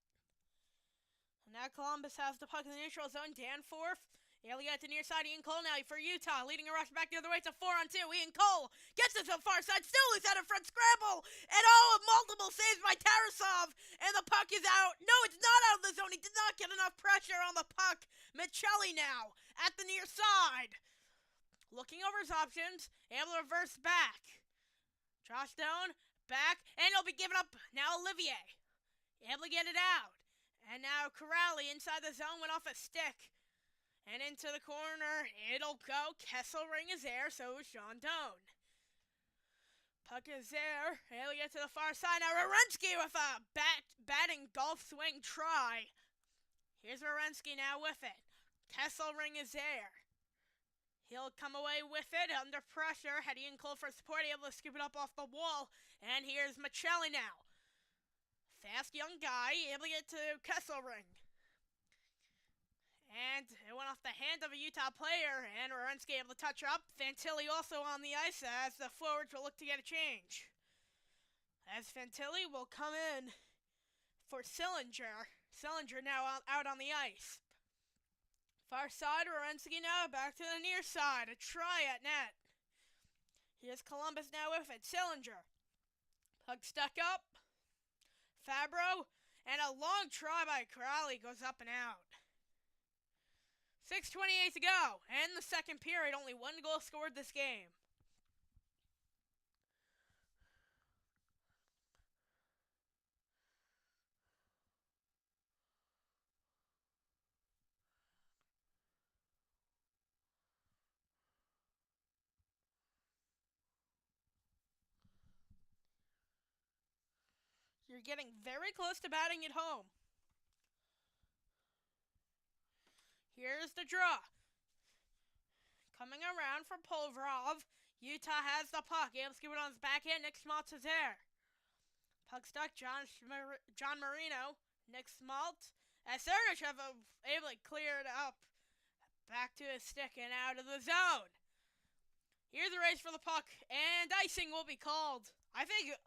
Speaker 1: And now Columbus has the puck in the neutral zone. Danforth. Able to get to the near side. Ian Cole now for Utah. Leading a rush back the other way. It's a 4-on-2. Ian Cole gets it to the far side. Still is out in front. Scramble. And multiple saves by Tarasov. And the puck is out. No, it's not out of the zone. He did not get enough pressure on the puck. Michelli now at the near side. Looking over his options. Able to reverse back. Josh Stone back. And he'll be given up. Now Olivier. Able to get it out. And now Corrali inside the zone, went off a stick. And into the corner, it'll go. Kesselring is there, so is Sean Doan. Puck is there. He'll get to the far side. Now Werenski with a batting golf swing try. Here's Werenski now with it. Kesselring is there. He'll come away with it under pressure. Had Ian Cole for support, able to scoop it up off the wall. And here's Michelli now. Fast young guy, able to get to Kesselring. And it went off the hand of a Utah player, and Werenski able to touch up. Fantilli also on the ice as the forwards will look to get a change. As Fantilli will come in for Sillinger. Sillinger now out on the ice. Far side, Werenski now back to the near side. A try at net. Here's Columbus now with it. Sillinger. Puck stuck up. Fabro, and a long try by Corrali goes up and out. 6:28 to go, and the second period, only one goal scored this game. You're getting very close to batting it home. Here's the draw. Coming around from Polvarov. Utah has the puck. Able to scoop it on his backhand. Nick Schmaltz is there. Puck stuck. John Marino. Nick Schmaltz. As Sergachev able to clear it up. Back to his stick and out of the zone. Here's the race for the puck. And icing will be called. I think,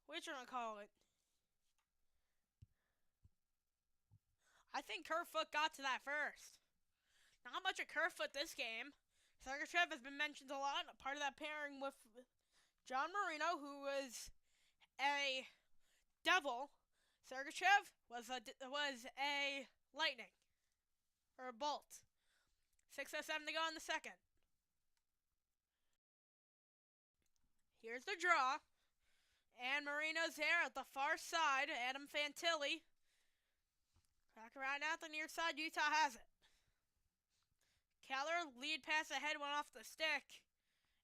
Speaker 1: which one I call it? I think Kerfoot got to that first. Not much of Kerfoot this game. Sergachev has been mentioned a lot. A part of that pairing with John Marino, who was a Devil. Sergachev was a Lightning. Or a Bolt. 6:07 to go in the second. Here's the draw. And Marino's there at the far side. Adam Fantilli. Back around at the near side. Utah has it. Keller, lead pass ahead, went off the stick.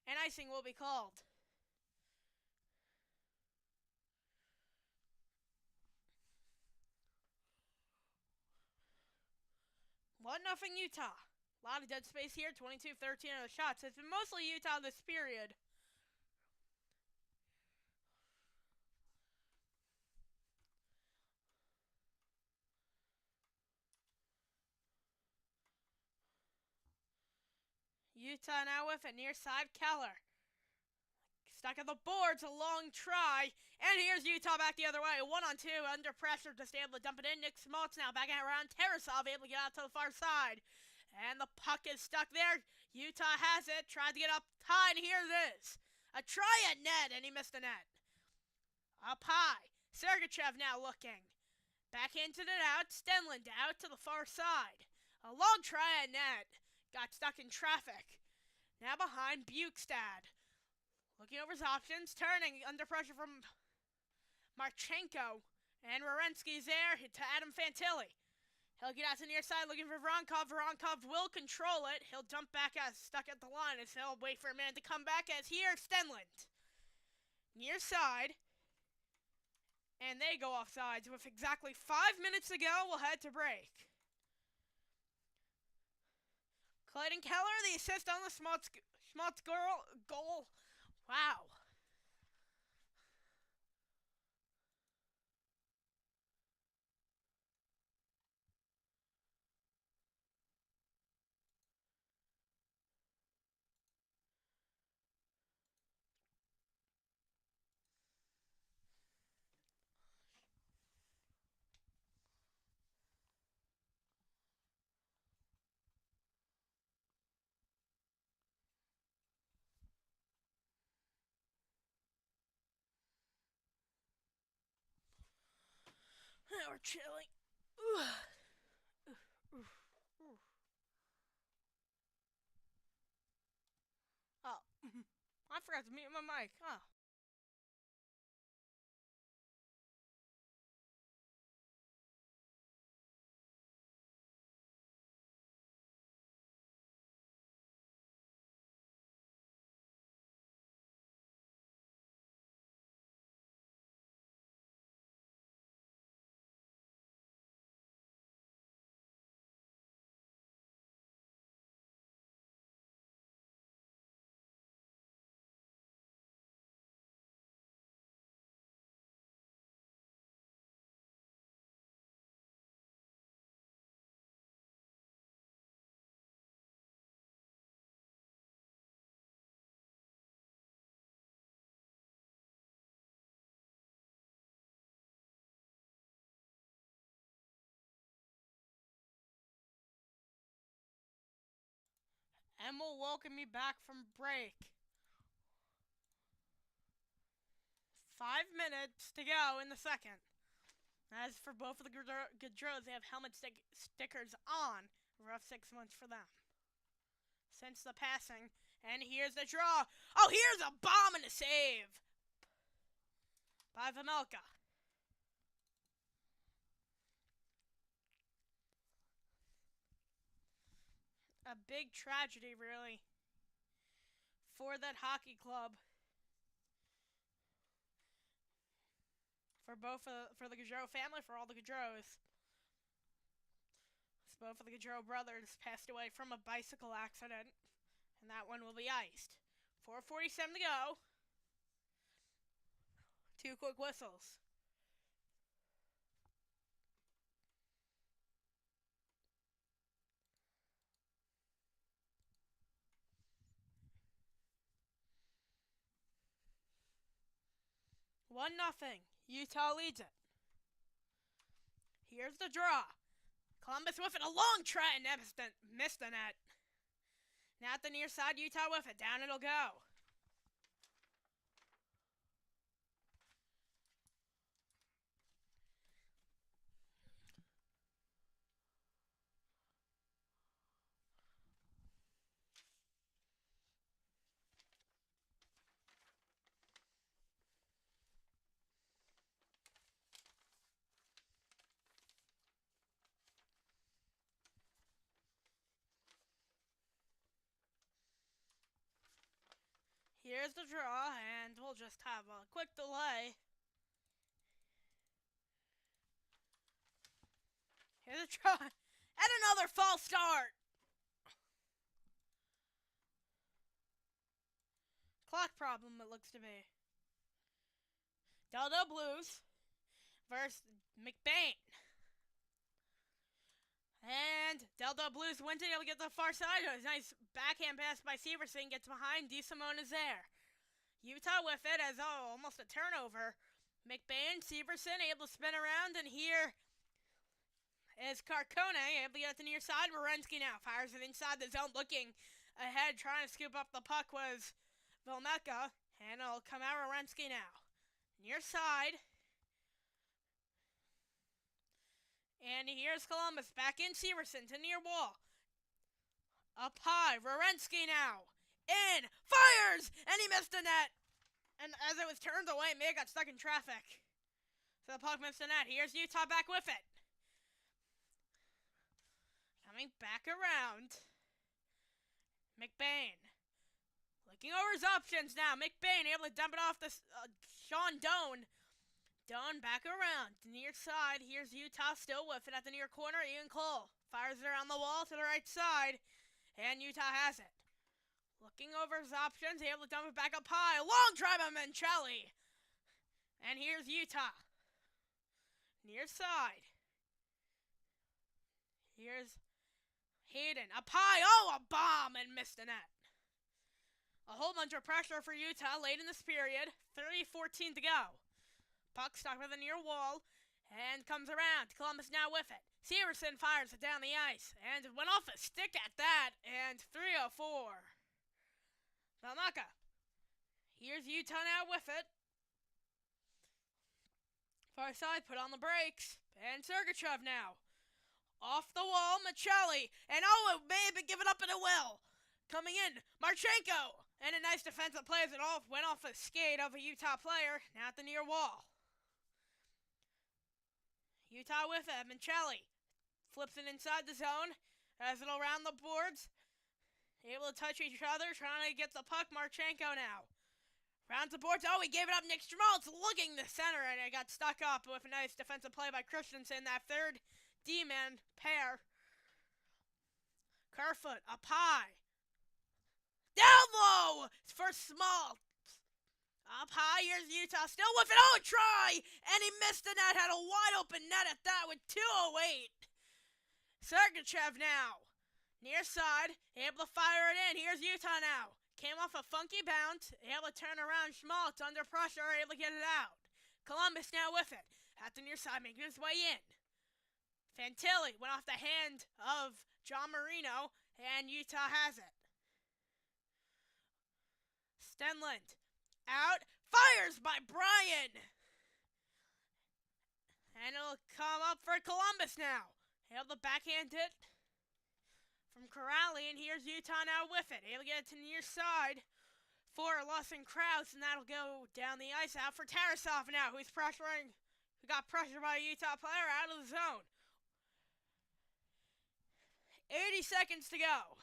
Speaker 1: And icing will be called. 1-0 Utah. A lot of dead space here. 22-13 of the shots. It's been mostly Utah this period. Utah now with it near side. Keller. Stuck at the boards, a long try. And here's Utah back the other way. 1-on-2, under pressure, just able to dump it in. Nick Smoltz now back around. Tarasov able to get out to the far side. And the puck is stuck there. Utah has it. Tried to get up high, and here it is. A try at net, and he missed the net. Up high. Sergachev now looking. Backhanded it out. Stenlund out to the far side. A long try at net. Got stuck in traffic. Now behind Bukestad. Looking over his options. Turning under pressure from Marchenko. And Werenski's there to Adam Fantilli. He'll get out to the near side looking for Voronkov. Voronkov will control it. He'll jump back as stuck at the line as he'll wait for a minute to come back as here Stenlund. Near side. And they go off sides with exactly 5 minutes to go. We'll head to break. Clayton Keller, the assist on the Schmaltz goal. Wow. We're chilling. Oh, I forgot to mute my mic. Oh. And we'll welcome you back from break. 5 minutes to go in the second. As for both of the Gaudreaus, they have helmet stickers on. Rough 6 months for them. Since the passing. And here's the draw. Oh, here's a bomb and a save by Vamelka. A big tragedy, really, for that hockey club. For the Gaudreau family, for all the Gaudreaus. Both of the Gaudreau brothers passed away from a bicycle accident, and that one will be iced. 4:47 to go. 2 quick whistles. One nothing. Utah leads it. Here's the draw. Columbus with it. A long try and missed the net. Now at the near side, Utah with it. Down it'll go. Here's the draw, and we'll just have a quick delay. Here's the draw, and another false start. Clock problem, it looks to be. Delta Blues versus McBain. And Delta Blues wins it. He'll get the far side. A nice backhand pass by Severson. Gets behind. DeSimone is there. Utah with it as almost a turnover. McBain, Severson able to spin around. And here is Carcone able to get to the near side. Werenski now fires it inside the zone. Looking ahead. Trying to scoop up the puck was Vilmeka. And it'll come out Werenski now. Near side. And here's Columbus back in Severson to near wall. Up high, Werenski now. In, fires, and he missed the net. And as it was turned away, may have got stuck in traffic. So the puck missed the net. Here's Utah back with it. Coming back around. McBain. Looking over his options now. McBain able to dump it off to Sean Doan. Doan back around. Near side. Here's Utah still with it at the near corner. Ian Cole fires it around the wall to the right side. And Utah has it. Looking over his options. Able to dump it back up high. Long try by Mencelli. And here's Utah. Near side. Here's Hayden. Up high. Oh, a bomb and missed the net. A whole bunch of pressure for Utah late in this period. 3:14 to go. Puck stuck with the near wall and comes around. Columbus now with it. Severson fires it down the ice and it went off a stick at that. And 3:04. Vilmeka. Here's Utah now with it. Far side, put on the brakes. And Sergachev now. Off the wall, Mencelli. And it may have been given up and it will. Coming in, Marchenko. And a nice defensive play as it all went off a skate of a Utah player. Now at the near wall. Utah with it. Mencelli flips it inside the zone as it'll round the boards. Able to touch each other, trying to get the puck. Marchenko now. Rounds the boards. Oh, he gave it up. Nick Stramal's looking the center, and it got stuck up with a nice defensive play by Christensen. That third D-man pair. Kerfoot up high. Down low for Small. Up high, here's Utah still with it. Oh, try! And he missed the net. Had a wide open net at that with 2:08. Sergachev now. Near side, able to fire it in. Here's Utah now. Came off a funky bounce. Able to turn around. Schmaltz under pressure, able to get it out. Columbus now with it. At the near side, making his way in. Fantilli went off the hand of John Marino, and Utah has it. Stenlund. Out. Fires by Bryan. And it'll come up for Columbus now. Able to backhand it from Corrali. And here's Utah now with it. Able to get it to near side for Lawson Krause. And that'll go down the ice out for Tarasov now. Who got pressured by a Utah player out of the zone. 80 seconds to go.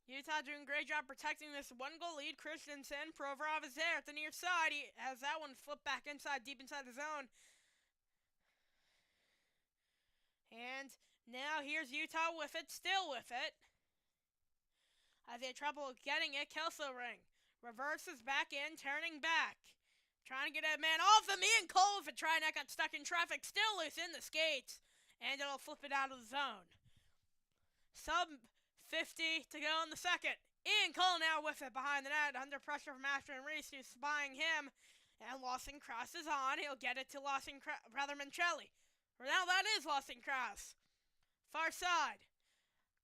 Speaker 1: Utah doing a great job protecting this one-goal lead. Christensen, Provorov is there at the near side. He has that one flipped back inside, deep inside the zone. And now here's Utah with it, still with it. As they had trouble getting it, Kesselring reverses back in, turning back. Trying to get a man off him. Ian Cole with a try, and that got stuck in traffic. Still loose in the skates. And it'll flip it out of the zone. Sub 50 to go in the second. Ian Cole now with it behind the net. Under pressure from Ashton Reese, who's spying him. And Lawson Krause is on. He'll get it to Mencelli. Now that is Lawson Krause. Far side.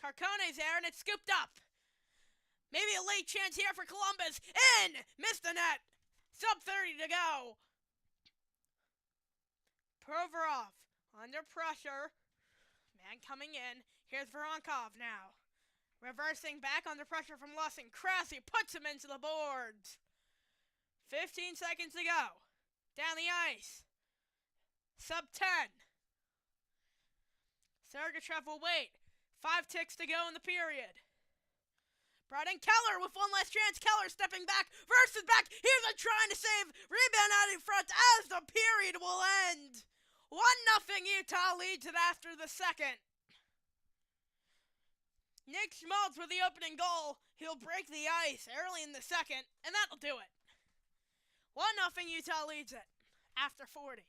Speaker 1: Carcone's there, and it's scooped up. Maybe a late chance here for Columbus. In! Missed the net. Sub 30 to go. Provorov under pressure. Man coming in. Here's Voronkov now. Reversing back under pressure from Lawson Krause. He puts him into the boards. 15 seconds to go. Down the ice. Sub 10. Sergachev will wait. 5 ticks to go in the period. Brought in Keller with one last chance. Keller stepping back. Versus back. Here's a trying to save. Rebound out in front as the period will end. 1-0 Utah leads it after the second. Nick Schmaltz with the opening goal. He'll break the ice early in the second, and that'll do it. 1-0 Utah leads it after 40.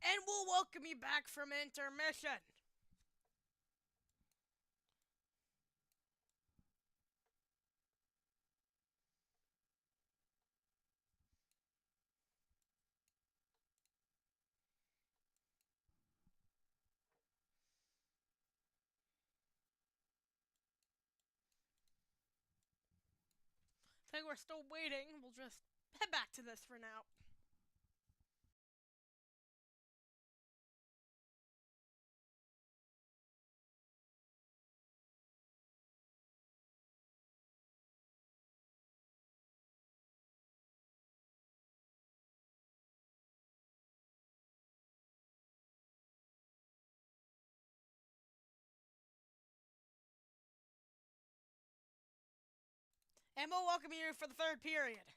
Speaker 1: And we'll welcome you back from intermission. I think we're still waiting. We'll just head back to this for now. And we'll welcome you for the third period.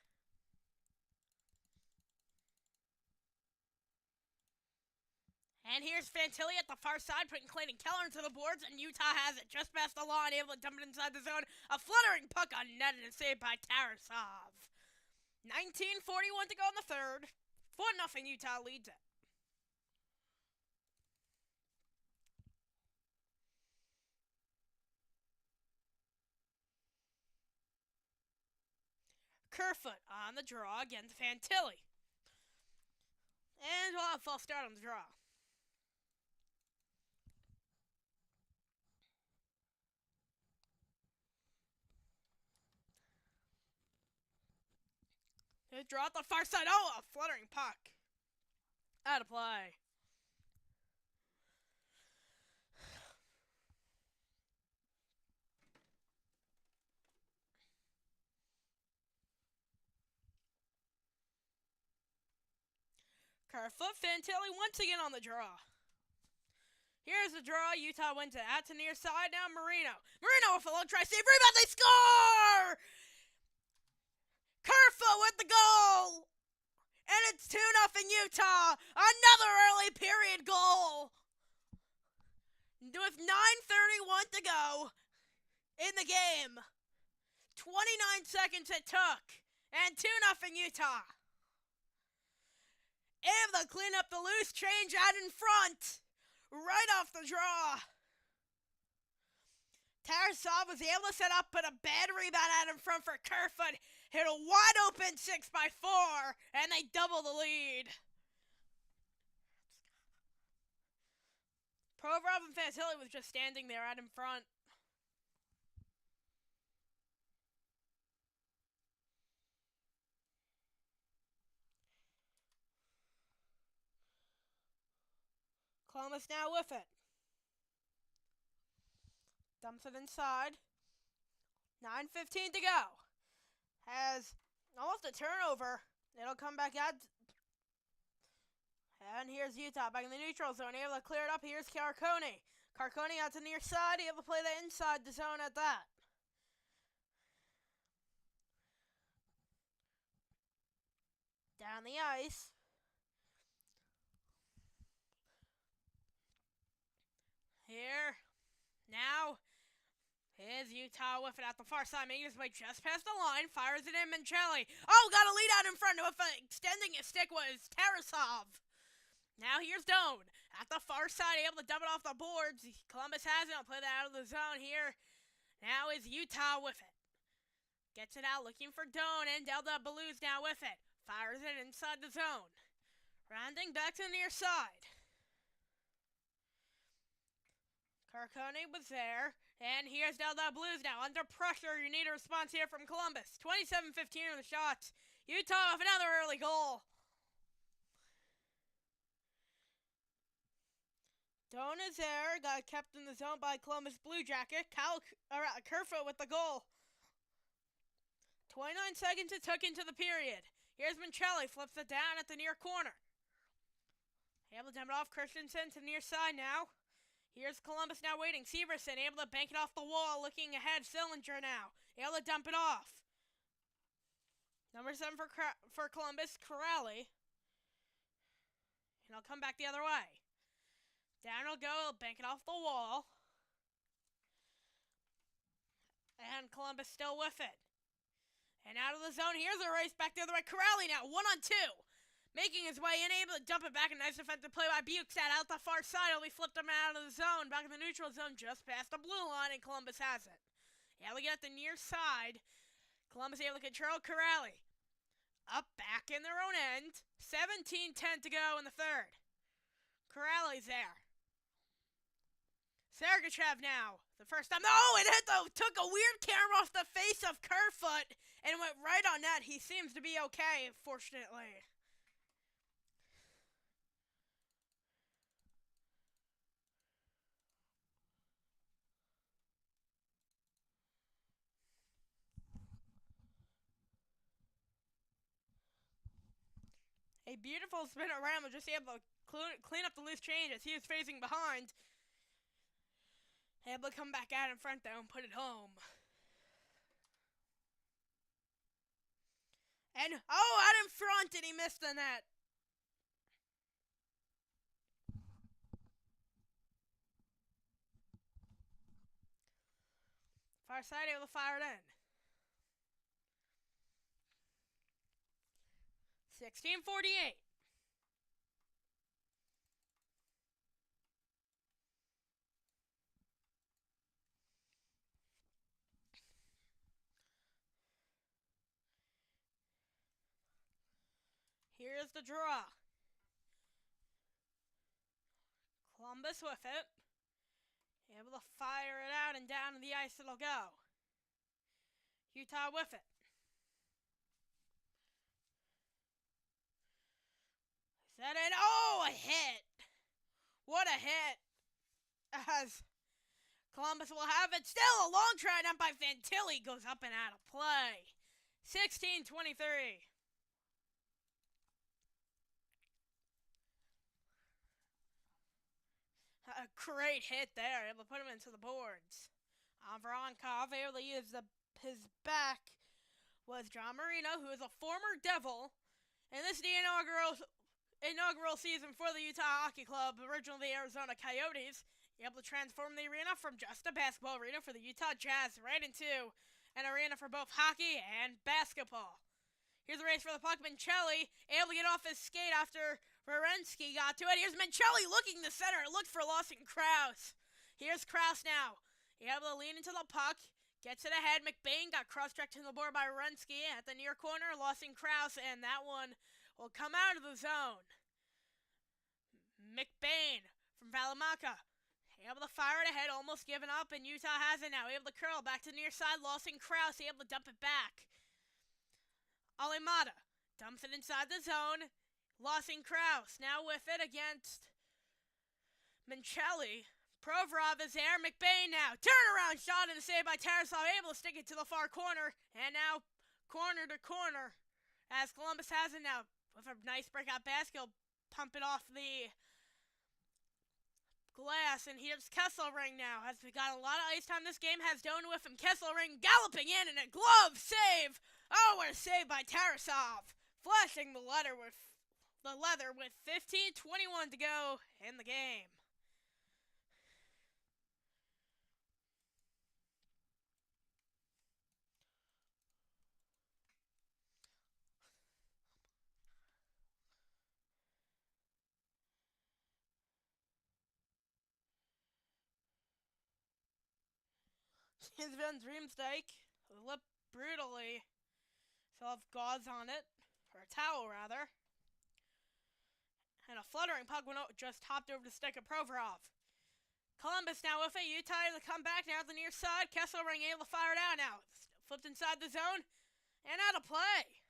Speaker 1: And here's Fantilli at the far side, putting Clayton Keller into the boards, and Utah has it just past the line, able to dump it inside the zone. A fluttering puck unnetted and saved by Tarasov. 19:41 to go in the third. 4-0 Utah leads it. Kerfoot on the draw against Fantilli. And we'll have a false start on the draw. Draw at the far side. Oh, a fluttering puck. Out of play. Kerfoot, Fantilli once again on the draw. Here's the draw. Utah wins it out to near side. Now Marino. Marino with a low try save. Rebound. They score! Kerfoot with the goal. And it's 2-0 Utah. Another early period goal. With 9:31 to go in the game. 29 seconds it took. And 2-0 Utah. Able to clean up the loose change out in front. Right off the draw. Tarasov was able to set up, but a bad rebound out in front for Kerfoot. Hit a wide open 6x4, and they double the lead. Provorov and Fantilli was just standing there out in front. Columbus now with it. Dumps it inside. 9:15 to go. Has almost a turnover. It'll come back out. And here's Utah back in the neutral zone. Able to clear it up. Here's Carcone. Carcone out to near side. Able to play the inside the zone at that. Down the ice. Here. Now. Here's Utah with it at the far side, making his way just past the line, fires it in, Minchelli. Oh, got a lead out in front with extending his stick was Tarasov. Now here's Doan at the far side, able to dump it off the boards. Columbus has it, I'll play that out of the zone here. Now is Utah with it. Gets it out, looking for Doan, and Delta Blues now with it. Fires it inside the zone. Rounding back to the near side. Carcone was there. And here's Delta Blues now. Under pressure, you need a response here from Columbus. 27-15 on the shots. Utah with another early goal. Doan is there. Got kept in the zone by Columbus Blue Jacket. Kerfoot with the goal. 29 seconds it took into the period. Here's Minchelli. Flips it down at the near corner. Able to dump it off Christensen to the near side now. Here's Columbus now waiting. Severson able to bank it off the wall. Looking ahead. Sillinger now. Able to dump it off. Number 7 for Columbus. Corrali. And I'll come back the other way. Down it'll go. He'll bank it off the wall. And Columbus still with it. And out of the zone. Here's a race back the other way. Corrali now. 1-on-2. Making his way in, able to dump it back. A nice defensive play by Bukestad out the far side. He flipped him out of the zone. Back in the neutral zone, just past the blue line, and Columbus has it. Able to get at the near side. Columbus able to control Corrali. Up back in their own end. 17-10 to go in the third. Corrali's there. Sergachev now. The first time. Oh, it took a weird camera off the face of Kerfoot and went right on net. He seems to be okay, fortunately. A beautiful spin at Ram was just able to clean up the loose change as he was facing behind. Able to come back out in front though and put it home. And out in front, and he missed the net. Far side able to fire it in. 16:48. Here's the draw. Columbus with it. Able to fire it out and down to the ice it'll go. Utah with it. Set in. Oh, a hit. What a hit. As Columbus will have it. Still a long try down by Fantilli. Goes up and out of play. 16:23. A great hit there. Able to put him into the boards. Voronkov able to use his back was John Marino, who is a former Devil. And this is the inaugural season for the Utah Hockey Club, originally the Arizona Coyotes. Able to transform the arena from just a basketball arena for the Utah Jazz right into an arena for both hockey and basketball. Here's the race for the puck. Mincelli able to get off his skate after Werenski got to it. Here's Mincelli looking to center. It looked for Lawson Krause. Here's Krause now. Able to lean into the puck. Gets it ahead. McBain got cross-checked to the board by Werenski at the near corner. Lawson Krause, and that one will come out of the zone. McBain from Valimaka. Able to fire it ahead, almost giving up, and Utah has it now. Able to curl back to the near side. Lawson Krause able to dump it back. Alimata dumps it inside the zone. Lawson Krause now with it against Mincelli. Provorov is there. McBain now. Turnaround shot and a save by Tarasov. Able to stick it to the far corner. And now corner to corner as Columbus has it now. With a nice breakout basket. He'll pump it off the glass. And here's Kesselring now. As we got a lot of ice time this game. Has Doan with him. Kesselring galloping in and a glove save. Oh, what a save by Tarasov. Flashing the leather with 15:21 to go in the game. Here's Van Dreamstake, who lipped brutally. Still have gauze on it, or a towel rather. And a fluttering puck just hopped over the stick of Provorov. Columbus now with it. Utah to come back now at the near side. Kesselring able to fire it out now. Flipped inside the zone and out of play.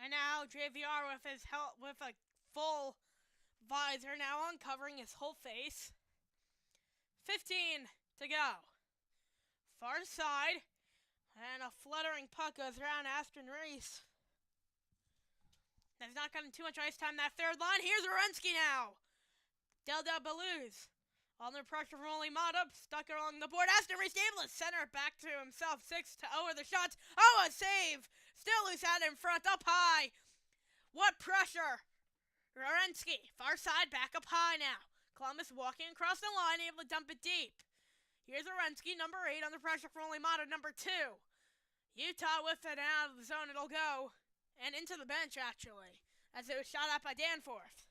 Speaker 1: And now JVR with a full visor now uncovering his whole face. 15 to go. Far side. And a fluttering puck goes around Aston Reese. Has not gotten too much ice time that third line. Here's Werenski now. Delda Belouz. Under pressure from only Mata, stuck along the board. Aston Reese able to center it back to himself. 6-0 with the shots. Oh, a save! Still loose out in front, up high. What pressure! Rorensky, far side, back up high now. Columbus walking across the line, able to dump it deep. Here's Rorensky, number 8, under pressure from only Mata, number 2. Utah with it out of the zone, it'll go. And into the bench, actually, as it was shot out by Danforth.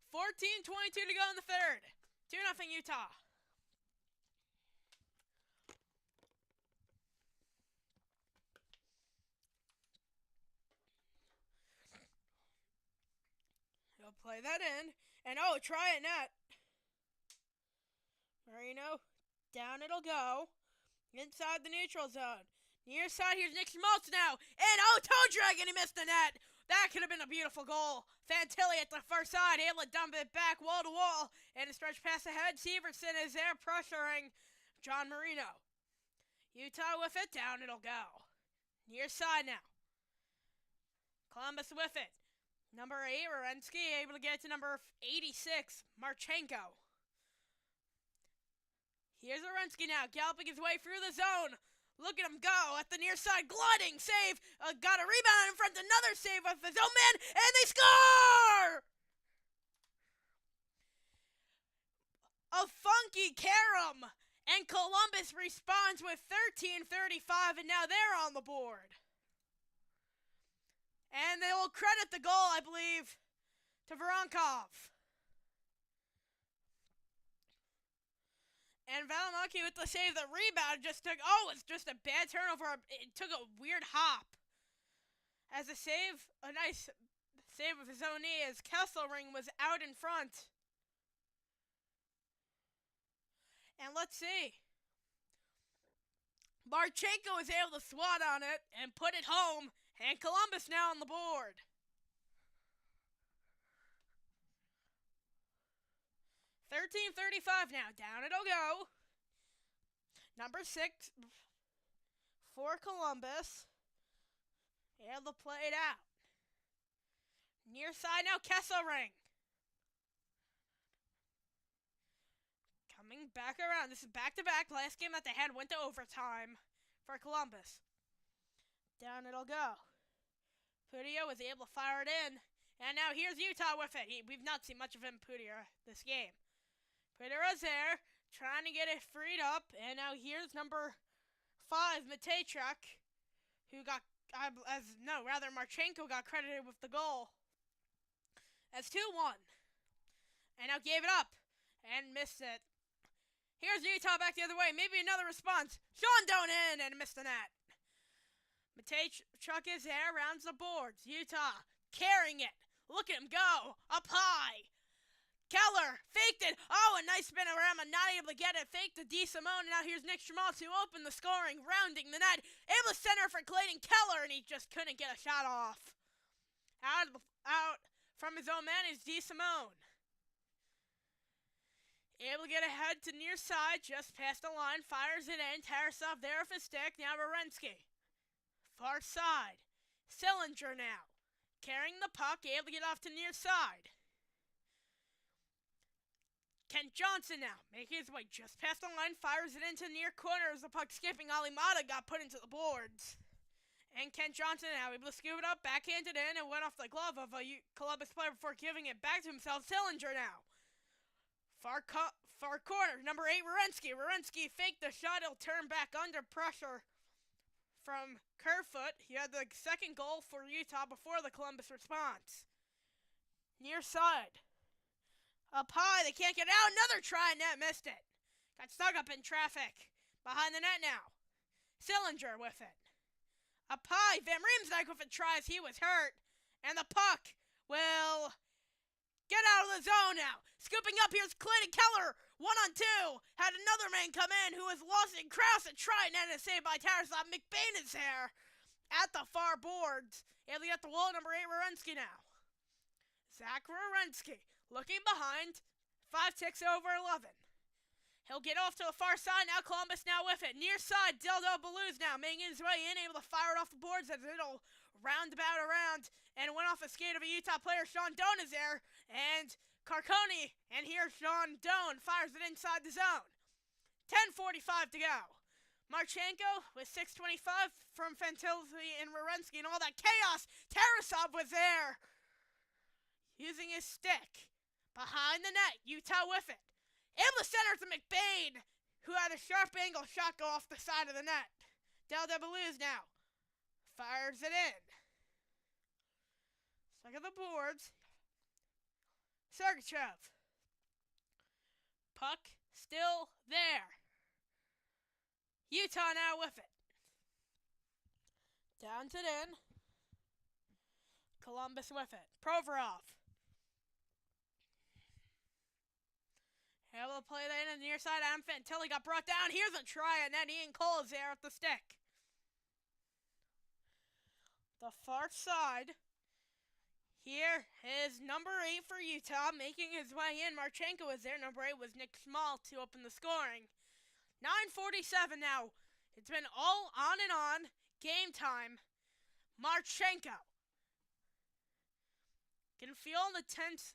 Speaker 1: .14:22 to go in the third. 2-0 Utah. He'll play that in. And try it net. Marino, down it'll go. Inside the neutral zone. Near side, here's Nick Schmaltz now. And toe drag, and he missed the net. That could have been a beautiful goal. Fantilli at the far side, able to dump it back wall to wall. And a stretch pass ahead. Severson is there pressuring John Marino. Utah with it, down it'll go. Near side now. Columbus with it. Number 8, Rorensky, able to get it to number 86, Marchenko. Here's Rorensky now, galloping his way through the zone. Look at him go at the near side, gliding, save. Got a rebound in front, another save with his own man, and they score! A funky carom, and Columbus responds with 13:35, and now they're on the board. And they will credit the goal, I believe, to Voronkov. And Valimaki with the save, the rebound just took, it's just a bad turnover. It took a weird hop. As a nice save of his own knee as Kesselring was out in front. And let's see. Marchenko was able to swat on it and put it home. And Columbus now on the board. .13:35 now. Down it'll go. Number 6 for Columbus. Able to play it out. Near side now, Kesselring. Coming back around. This is back-to-back. Last game that they had went to overtime for Columbus. Down it'll go. Pudio was able to fire it in. And now here's Utah with it. We've not seen much of him, Pudio, this game. Putera's there, trying to get it freed up, and now here's number 5, Matejchuk, who got, Marchenko got credited with the goal. As 2-1. And now gave it up, and missed it. Here's Utah back the other way, maybe another response. Sean down in, and missed the net. Matejchuk is there, rounds the boards. Utah, carrying it. Look at him go, up high. Keller faked it. A nice spin around, but not able to get it. Faked to DeSimone, and now here's Nick Schmaltz, who opened the scoring, rounding the net. Able to center for Clayton Keller, and he just couldn't get a shot off. Out from his own man is DeSimone. Able to get ahead to near side, just past the line, fires it in. Tarasov there with his stick, now Rorensky. Far side. Sillinger now. Carrying the puck, able to get off to near side. Kent Johnson now, making his way just past the line, fires it into near corner as the puck skipping. Alimata got put into the boards. And Kent Johnson now able to scoop it up, backhanded in, and went off the glove of a Columbus player before giving it back to himself. Sillinger now. Far corner, number 8, Rorensky. Rorensky faked the shot, he'll turn back under pressure from Kerfoot. He had the second goal for Utah before the Columbus response. Near side. Up high, they can't get it out. Another try, net missed it. Got stuck up in traffic. Behind the net now. Sillinger with it. Up high, Van Riemsdyk with a try as he was hurt. And the puck will get out of the zone now. Scooping up, here's Clayton Keller. 1-on-2. Had another man come in who was lost in Krause. A try, net is saved by Tarasov. McBain is there at the far boards. Able to get the wall, number 8, Wierenski now. Zach Wierenski looking behind, 5 ticks over 11. He'll get off to the far side, now Columbus now with it. Near side, Deldo Ballouz now making his way in, able to fire it off the boards as it'll roundabout around, and went off a skate of a Utah player. Sean Doan is there, and Carcone, and here's Sean Doan, fires it inside the zone. 10:45 to go. Marchenko with 6:25 from Fantilli and Wierenski, and all that chaos. Tarasov was there, using his stick. Behind the net, Utah with it. Able to center to McBain, who had a sharp angle shot go off the side of the net. Deldo Ballouz now fires it in. Look at the boards. Sergachev. Puck still there. Utah now with it. Downs it in. Columbus with it. Provorov. Able to play that in the near side. Adam Fantilli got brought down. Here's a try, and then Ian Cole is there at the stick. The far side. Here is number 8 for Utah, making his way in. Marchenko is there. Number 8 was Nick Small to open the scoring. 9:47 now. It's been all on and on. Game time. Marchenko. Can feel the tenseness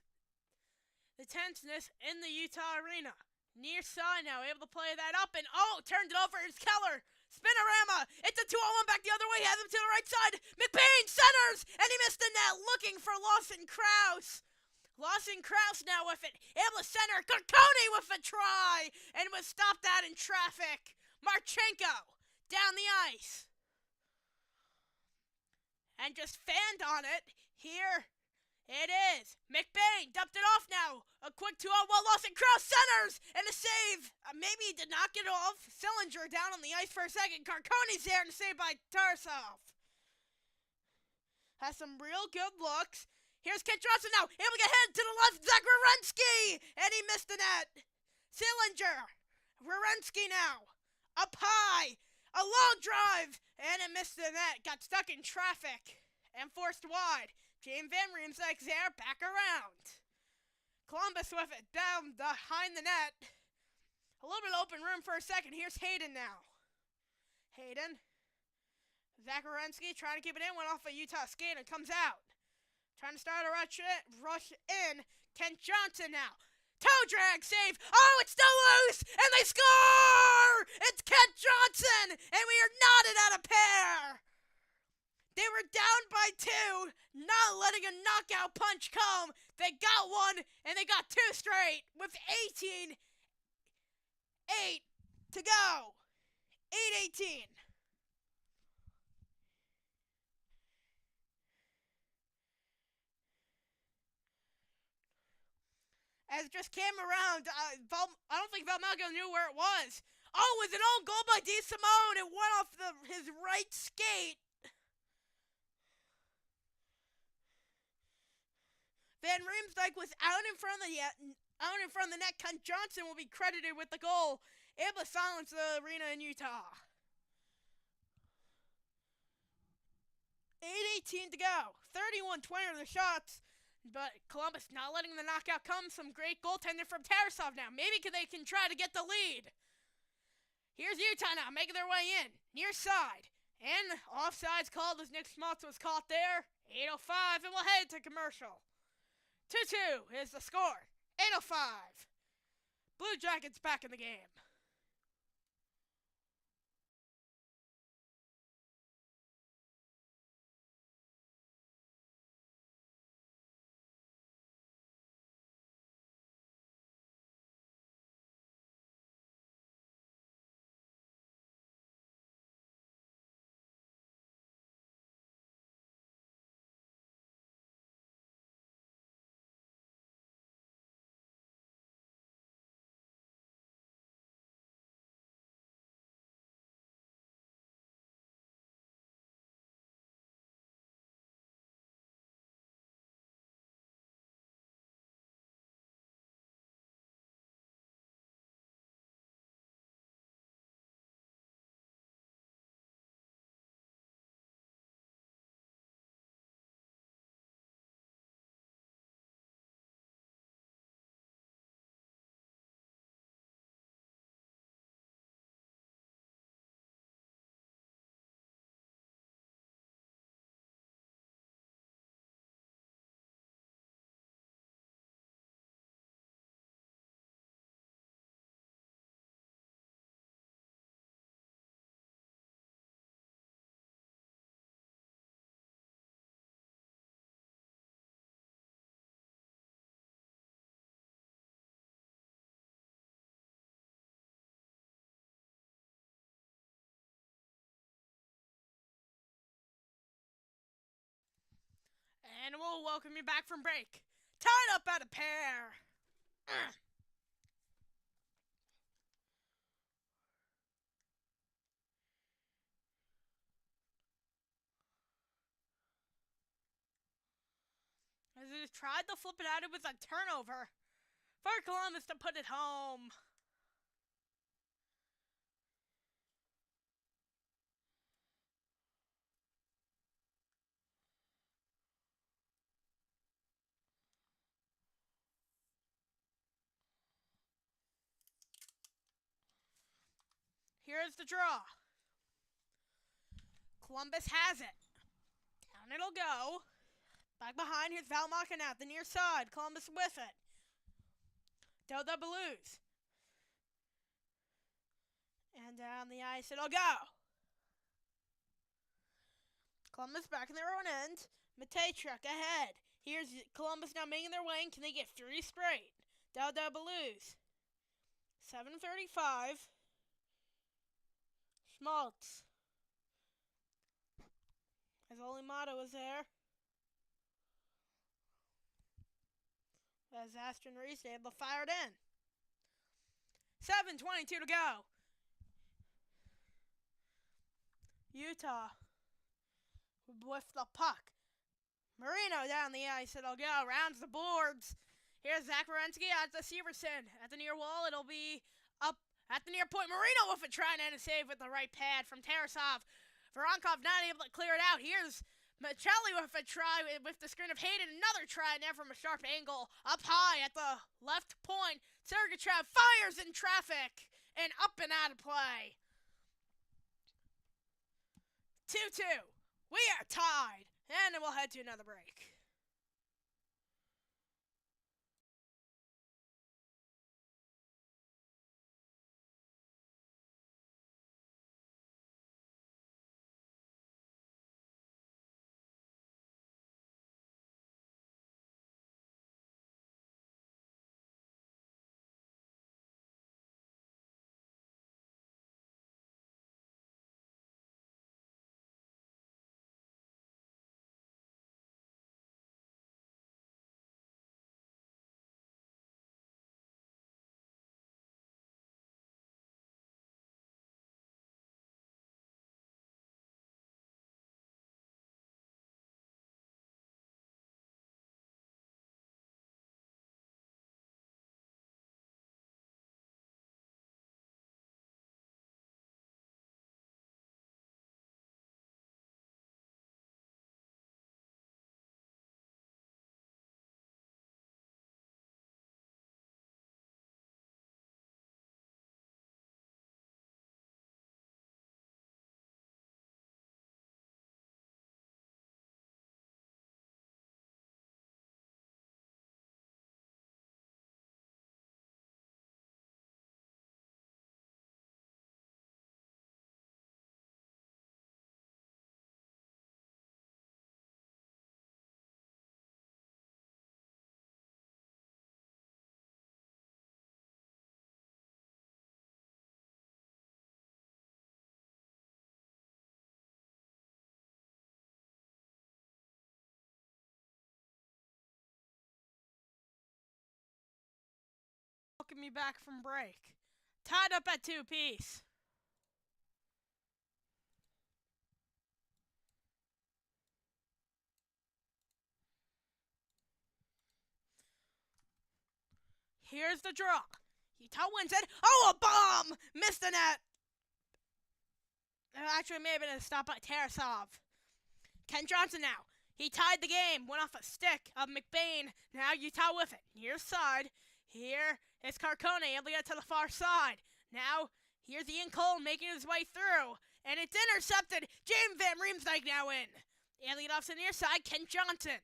Speaker 1: in the Utah arena. Near side now, able to play that up, and turned it over. It's Keller. Spinorama. It's a 2-on-1 back the other way. Has him to the right side. McBain centers, and he missed the net. Looking for Lawson Krause. Lawson Krause now with it. Able to center. Carcone with a try, and was stopped out in traffic. Marchenko down the ice. And just fanned on it. Here it is. McBain dumped it off now. A quick 2-on-1. Lawson Krause centers, and a save. Maybe he did not get off. Sillinger down on the ice for a second. Carcone's there, and a save by Tarasov. Has some real good looks. Here's Kent Johnson now. Able to get head to the left. Zach Wierenski, and he missed the net. Sillinger. Wierenski now. Up high. A long drive, and it missed the net. Got stuck in traffic and forced wide. James Van Riemsdyk's there, back around. Columbus with it, down behind the net. A little bit of open room for a second. Here's Hayden now. Hayden. Zach Wierenski trying to keep it in, went off a Utah skate and comes out. Trying to start a rush in. Kent Johnson now. Toe drag save. It's still loose, and they score! It's Kent Johnson, and we are knotted at a pair. They were down by 2, not letting a knockout punch come. They got one, and they got 2 straight with 18:8 to go. 8:18. As it just came around, I don't think Valmago knew where it was. It was an own goal by DeSimone. It went off his right skate. Van Riemsdyk was out in front of the net. Kent Johnson will be credited with the goal, able to silence the arena in Utah. 8:18 to go. 31-20 are the shots, but Columbus not letting the knockout come. Some great goaltending from Tarasov now. Maybe they can try to get the lead. Here's Utah now, making their way in. Near side. And offsides called as Nick Schmaltz was caught there. 8:05, and we'll head to commercial. 2-2 is the score. 8:05. Blue Jackets back in the game. And we'll welcome you back from break. Tied up at a pair. As it tried to flip it out, it was a turnover for Columbus to put it home. Here's the draw. Columbus has it. Down it'll go. Back behind, here's Valmaka now at the near side. Columbus with it. Dodo Blues. And down the ice it'll go. Columbus back in their own end. Matejchuk ahead. Here's Columbus now making their way in. Can they get 3 straight? Dodo Blues. 7:35. Schmaltz. As Olimato is there. As Aston Reese able to fire it in. 7:22 to go. Utah with the puck. Marino down the ice. It'll go. Rounds the boards. Here's Zach Wierenski at the Severson. At the near wall, it'll be up at the near point. Marino with a try and a save with the right pad from Tarasov. Voronkov not able to clear it out. Here's Michelli with a try with the screen of Hayden. Another try now from a sharp angle. Up high at the left point. Sergachev fires in traffic and up and out of play. 2-2. We are tied. And then we'll head to another break. Welcome you back from break. Tied up at 2 apiece. Here's the draw. Utah wins it. Oh, a bomb! Missed the net. Actually, may have been a stop by Tarasov. Ken Johnson now. He tied the game. Went off a stick of McBain. Now Utah with it. Near side. Here is Carcone able to get to the far side. Now, here's Ian Cole making his way through. And it's intercepted. James Van Riemsdyk now in. Able to get off to the near side. Ken Johnson.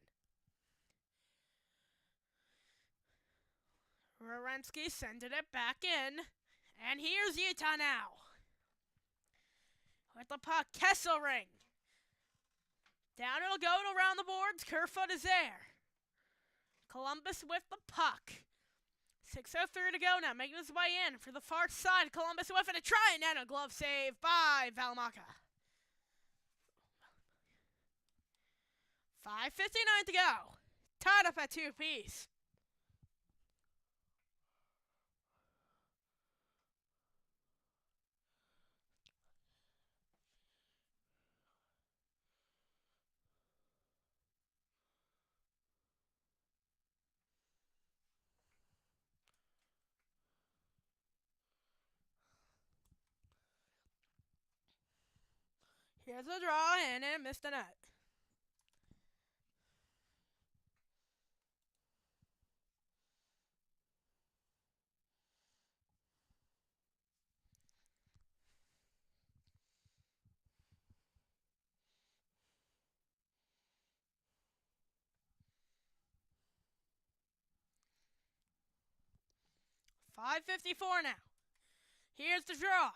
Speaker 1: Wierenski sending it back in. And here's Utah now. With the puck, Kesselring. Down it'll go to around the boards. Kerfoot is there. Columbus with the puck. 6:03 to go now, making his way in for the far side. Columbus with it, a try and then a glove save by Valmaka. 5:59 to go. Tied up at 2 apiece. Here's a draw, and it missed the net. $5.54 now. Here's the draw.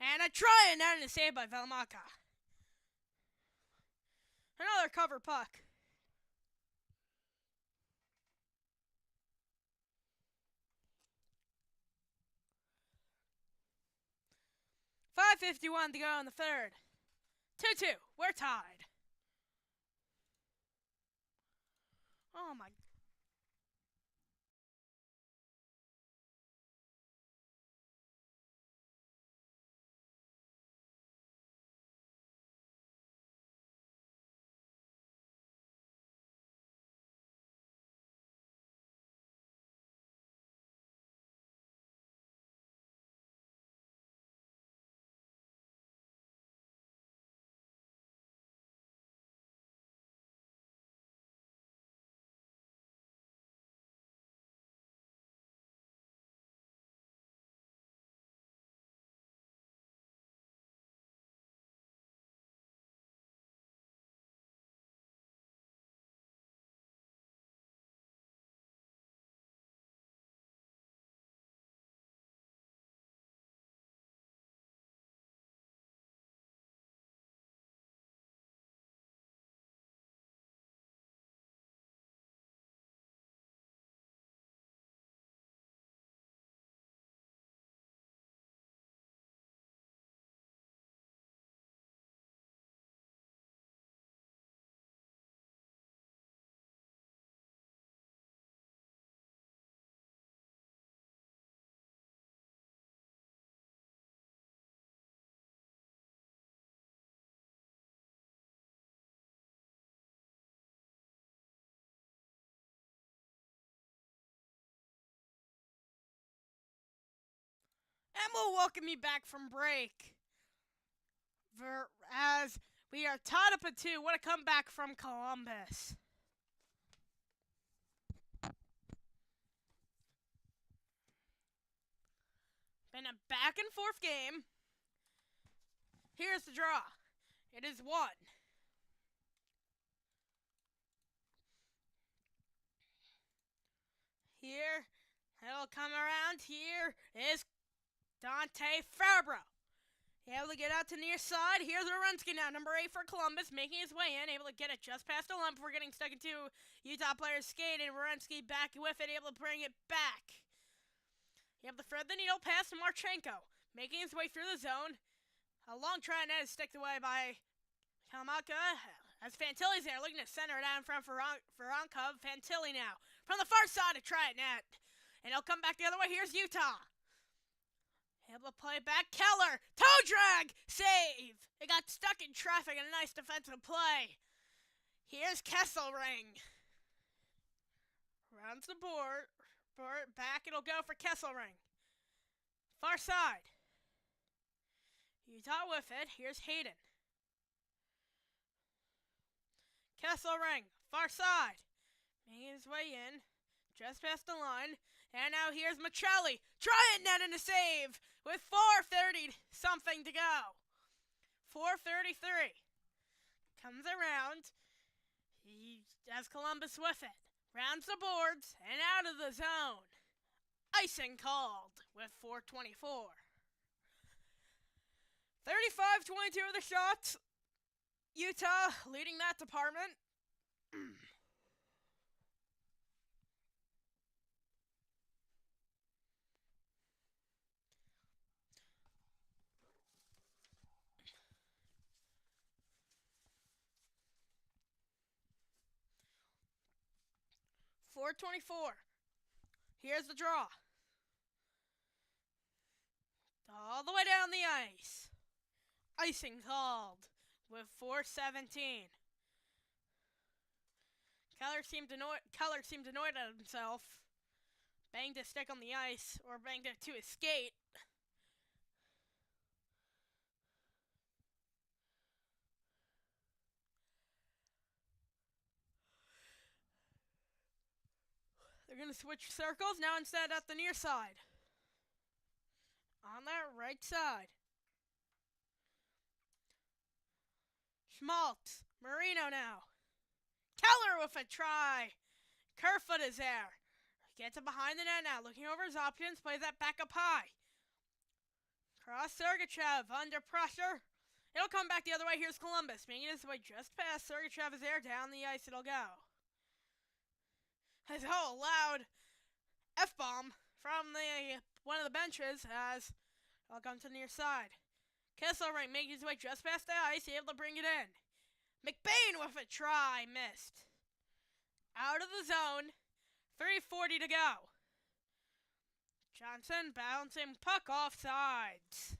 Speaker 1: And a try, and that is saved by Velamaka. Another cover puck. $5.51 to go in the third. 2-2. We're tied. Oh my. And we'll welcome you back from break. As we are tied up at 2. What a comeback from Columbus. Been a back and forth game. Here's the draw. It is 1. Here, it'll come around. Here is Dante Fabro. Able to get out to near side. Here's Orensky now, number 8 for Columbus, making his way in. Able to get it just past the line before getting stuck into Utah players' skate. And Orensky back with it, able to bring it back. Able to thread the needle past to Marchenko, making his way through the zone. A long try net is sticked away by Kalmaka. As Fantilli's there, looking to center it out in front for Voronkov. Fantilli now, from the far side to try it net. And he'll come back the other way. Here's Utah. Able to play back. Keller. Toe drag. Save. It got stuck in traffic and a nice defensive play. Here's Kesselring. Rounds the board. Back. It'll go for Kesselring. Far side. Utah with it. Here's Hayden. Kesselring. Far side. Making his way in. Just past the line. And now here's Michelli. Try it, net and a save with 4:30 something to go. 4:33. Comes around. He has Columbus with it. Rounds the boards and out of the zone. Icing called with 4:24. 35-22 of the shots. Utah leading that department. 4:24. Here's the draw. All the way down the ice. Icing called with 4:17. Keller seemed annoyed at himself. Banged his stick on the ice, or banged it to his skate. They're going to switch circles now instead at the near side. On that right side. Schmaltz. Marino now. Keller with a try. Kerfoot is there. Gets it behind the net now. Looking over his options. Plays that back up high. Cross Sergachev under pressure. It'll come back the other way. Here's Columbus. Making his way just past Sergachev is there. Down the ice it'll go. As a loud F-bomb from one of the benches as it'll come to the near side. Kesselring making his way just past the ice, able to bring it in. McBain with a try, missed. Out of the zone, 3:40 to go. Johnson bouncing puck off sides.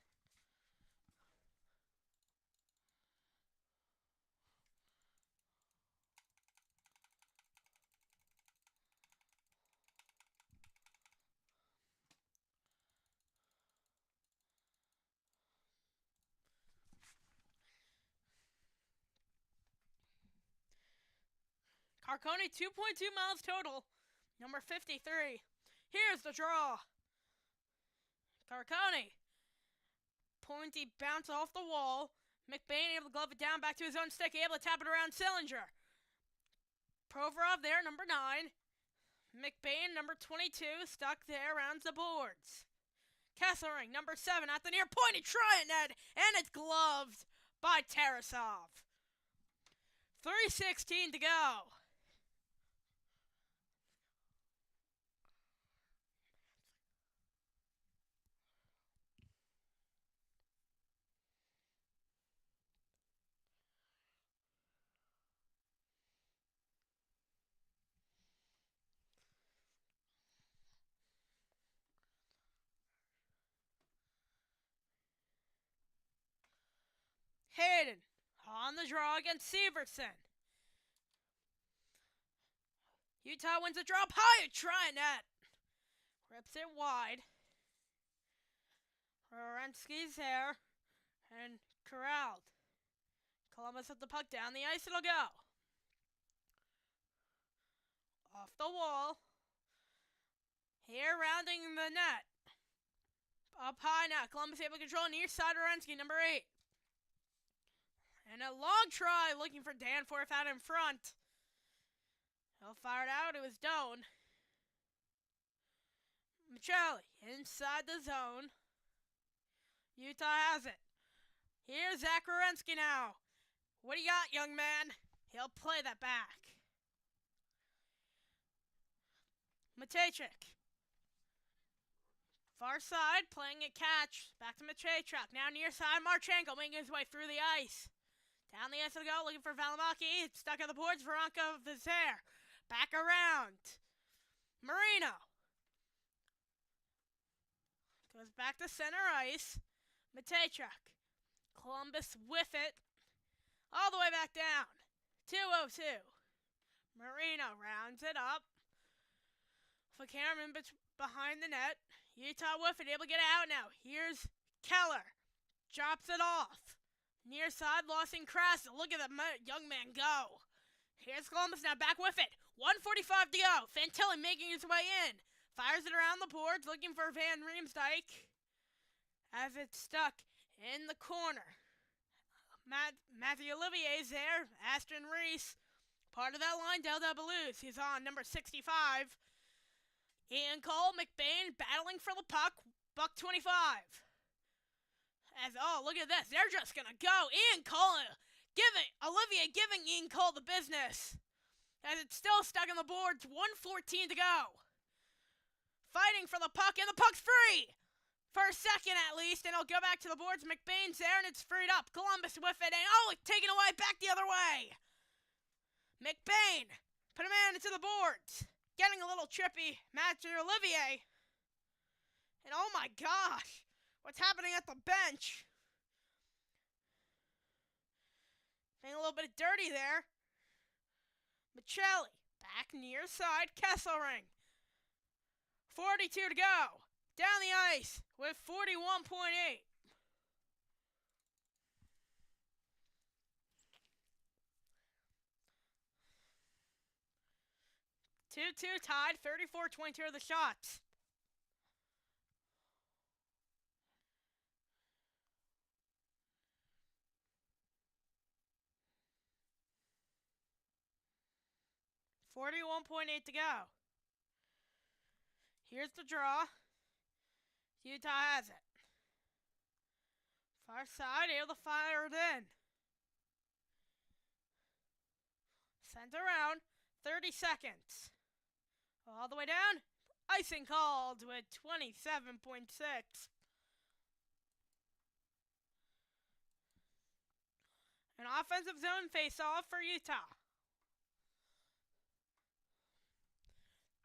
Speaker 1: Carcone, 2.2 miles total. Number 53. Here's the draw. Carcone. Pointy bounce off the wall. McBain able to glove it down back to his own stick. Able to tap it around Sillinger. Provorov there, number 9. McBain, number 22, stuck there around the boards. Kesselring, number 7, at the near point. He try it, net, and it's gloved by Tarasov. 3:16 to go. Hayden on the draw against Severson. Utah wins the draw up high. Try net. Rips it wide. Orensky's there. And corralled. Columbus with the puck down the ice. It'll go. Off the wall. Here rounding the net. Up high now. Columbus able to control near side Orensky, number 8. And a long try looking for Danforth out in front. He'll fire it out. It was Doan. Michelli inside the zone. Utah has it. Here's Zach Orensky now. What do you got, young man? He'll play that back. Matejchik. Far side, playing a catch. Back to Matejchik. Now near side, Marchenko making his way through the ice. Down the ice to go, looking for Valimaki. It's stuck on the boards. Veronkov is there. Back around. Marino. Goes back to center ice. Matejchik. Columbus with it. All the way back down. 2:02. Marino rounds it up. Fakaram behind the net. Utah with it. Able to get out now. Here's Keller. Drops it off. Near side, Lawson Krasel. Look at that young man go. Here's Columbus now back with it. 1:45 to go. Fantilli making his way in. Fires it around the boards, looking for Van Riemsdyk. As it's stuck in the corner. Matthew Olivier's there. Aston Reese. Part of that line, Del Belus. He's on number 65. Ian Cole, McBain battling for the puck. Buck 25. Look at this. They're just going to go. Ian Cole Olivier giving Ian Cole the business. As it's still stuck on the boards. 1:14 to go. Fighting for the puck, and the puck's free. For a second at least, and it'll go back to the boards. McBain's there, and it's freed up. Columbus with it, and it's taken away back the other way. McBain put a man into the boards. getting a little trippy, Master Olivier. And oh my gosh, what's happening at the bench? Being a little bit dirty there. Michelli, back near side, Kesselring. 42 to go. Down the ice with 41.8. 2-2 tied, 34-22 are the shots. .8 to go. Here's the draw. Utah has it. Far side, able to fire it in. Sent around, 30 seconds. All the way down, icing called with 27.6. An offensive zone face-off for Utah.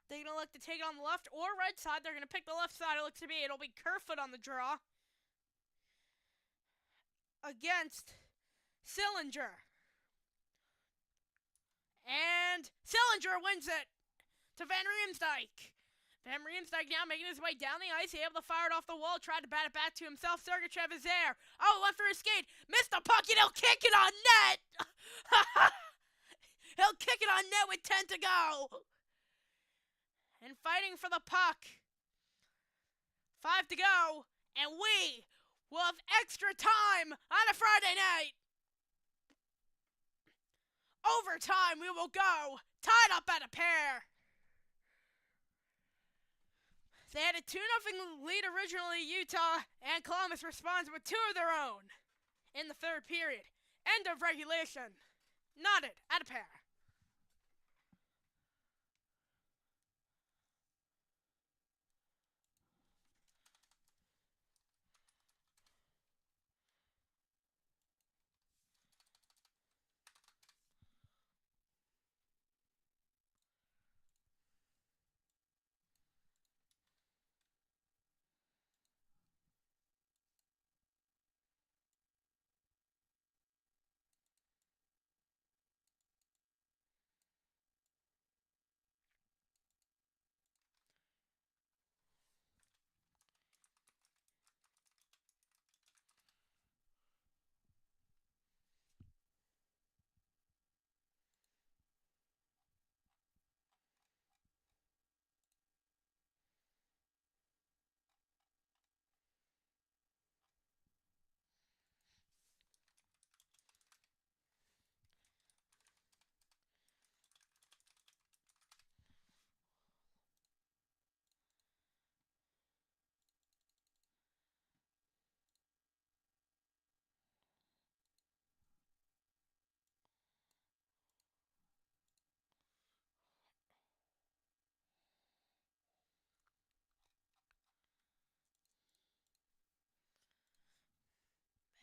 Speaker 1: They're going to look to take it on the left or right side. They're going to pick the left side, it looks to be. It'll be Kerfoot on the draw against Sillinger. And Sillinger wins it to Van Riemsdyk. Van Riemsdyk now making his way down the ice. He able to fire it off the wall. Tried to bat it back to himself. Sergachev is there. Oh, went for his skate. Missed the puck, and he'll kick it on net. He'll kick it on net with 10 to go. And fighting for the puck. 5 to go. And we will have extra time on a Friday night. Overtime we will go. Tied up at a pair. They had a 2-0 lead originally, Utah, and Columbus responds with 2 of their own in the third period. End of regulation. Knotted at a pair.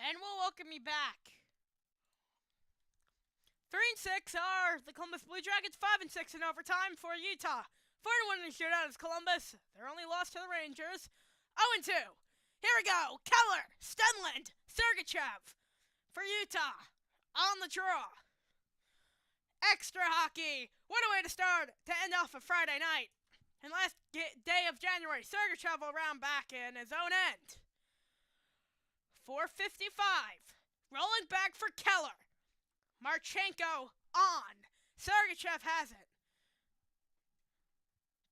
Speaker 1: And we'll welcome you back. 3-6 are the Columbus Blue Jackets. 5-6 in overtime for Utah. 4-1 in the shootout is Columbus. Their only loss to the Rangers. 0-2. Here we go. Keller, Stenlund, Sergachev for Utah on the draw. Extra hockey. What a way to start to end off a Friday night. And last day of January, Sergachev will round back in his own end. 4:55. Rolling back for Keller. Marchenko on. Sergachev has it.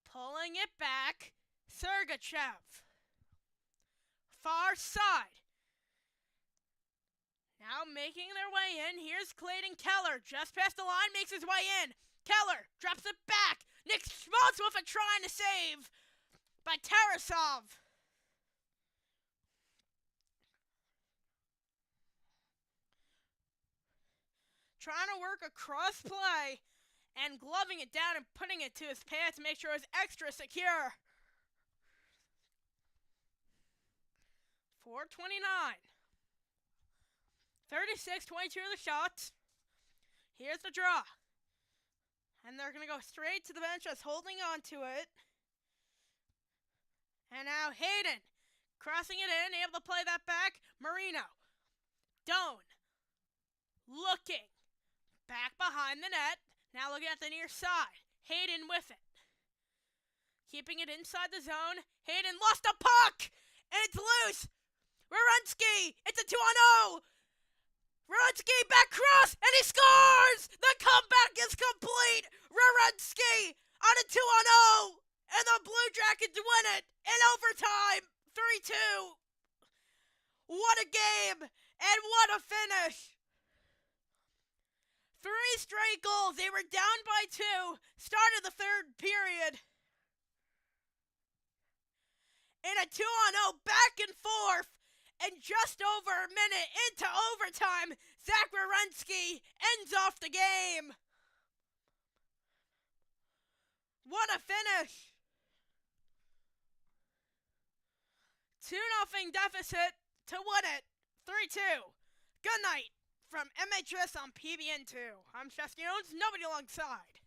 Speaker 1: Pulling it back. Sergachev. Far side. Now making their way in. Here's Clayton Keller. Just past the line. Makes his way in. Keller drops it back. Nick Schmaltz with a trying to save by Tarasov. Trying to work a cross play and gloving it down and putting it to his pad to make sure it was extra secure. 4:29. 36-22 of the shots. Here's the draw. And they're going to go straight to the bench, just holding on to it. And now Hayden crossing it in, able to play that back. Marino. Doan. Looking. Back behind the net. Now looking at the near side. Hayden with it. Keeping it inside the zone. Hayden lost the puck! And it's loose! Werenski! It's a 2-on-0! Werenski back cross! And he scores! The comeback is complete! Werenski on a 2-on-0! And the Blue Jackets win it in overtime! 3-2! What a game! And what a finish! 3 straight goals. They were down by 2. Started the third period. In a 2-on-0 back and forth. And just over a minute into overtime, Zach Werenski ends off the game. What a finish. 2-0 deficit to win it. 3-2. Good night from MHS on PBN2. I'm ShestyOWNZ, nobody alongside.